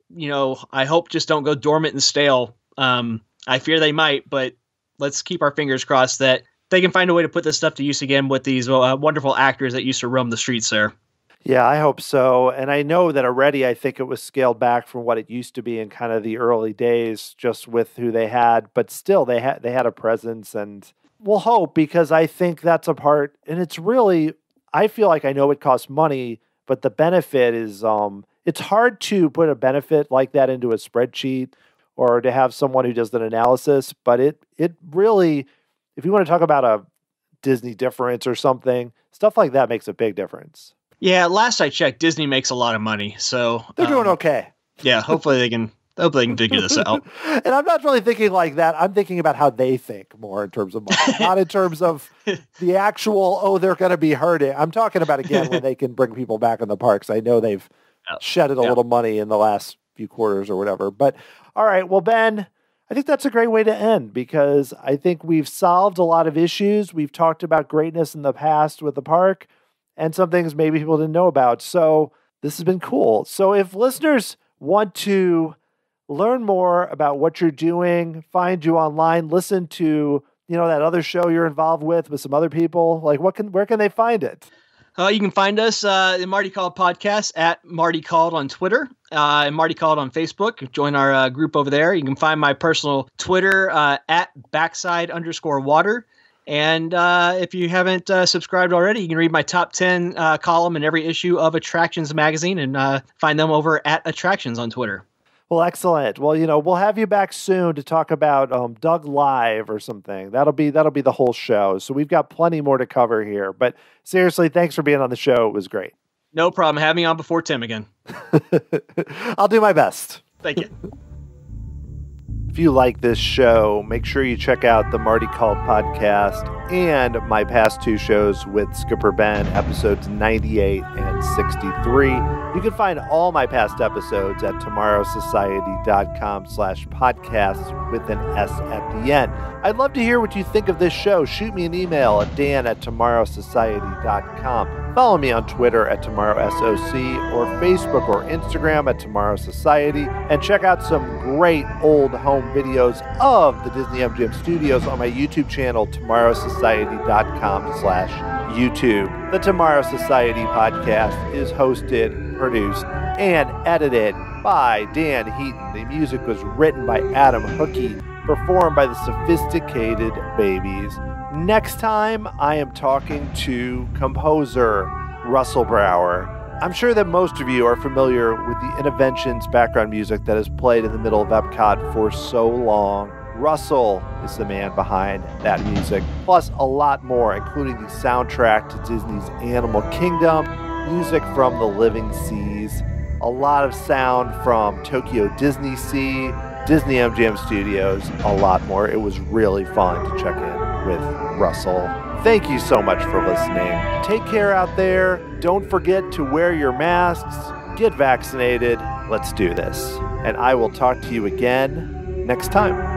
I hope just don't go dormant and stale. I fear they might, but let's keep our fingers crossed that they can find a way to put this stuff to use again with these wonderful actors that used to roam the streets there. Yeah, I hope so. And I know that already I think it was scaled back from what it used to be in kind of the early days, just with who they had. But still, they had a presence, and we'll hope, because I think that's a part. And it's really, I feel like I know it costs money, but the benefit is, it's hard to put a benefit like that into a spreadsheet or to have someone who does an analysis. But it really, if you want to talk about a Disney difference or something, stuff like that makes a big difference. Yeah, last I checked, Disney makes a lot of money, so they're doing okay. Yeah, hopefully they can figure this out. And I'm not really thinking like that. I'm thinking about how they think more in terms of money, not in terms of the actual, they're going to be hurting. I'm talking about, again, when they can bring people back in the parks. I know they've shedded a little money in the last few quarters or whatever. But all right, well, Ben, I think that's a great way to end, because I think we've solved a lot of issues. We've talked about greatness in the past with the park, and some things maybe people didn't know about. So this has been cool. So if listeners want to learn more about what you're doing, find you online, listen to, that other show you're involved with some other people, like where can they find it? You can find us in Marty Called Podcast at Marty Called on Twitter and Marty Called on Facebook. Join our group over there. You can find my personal Twitter at backside_water. And if you haven't subscribed already, you can read my top 10 column in every issue of Attractions magazine and find them over at Attractions on Twitter. Well, excellent. Well, we'll have you back soon to talk about Doug Live or something. That'll be the whole show. So we've got plenty more to cover here. But seriously, thanks for being on the show. It was great. No problem. Have me on before Tim again. I'll do my best. Thank you. If you like this show, make sure you check out the Marty Called Podcast and my past two shows with Skipper Ben, episodes 98 and 63. You can find all my past episodes at tomorrowsociety.com/podcasts with an S at the end. I'd love to hear what you think of this show. Shoot me an email at dan@tomorrowsociety.com. Follow me on Twitter at TomorrowSOC or Facebook or Instagram at Tomorrow Society, and check out some great old home videos of the Disney MGM Studios on my YouTube channel, tomorrowsociety.com/YouTube. The Tomorrow Society podcast is hosted, produced, and edited by Dan Heaton. The music was written by Adam Hookey, performed by the Sophisticated Babies. Next time, I am talking to composer Russell Brower. I'm sure that most of you are familiar with the Interventions background music that has played in the middle of Epcot for so long. Russell is the man behind that music, plus a lot more, including the soundtrack to Disney's Animal Kingdom, music from the Living Seas, a lot of sound from Tokyo Disney Sea, Disney MGM Studios, a lot more. It was really fun to check in with Russell. Thank you so much for listening. Take care out there. Don't forget to wear your masks. Get vaccinated. Let's do this. And I will talk to you again next time.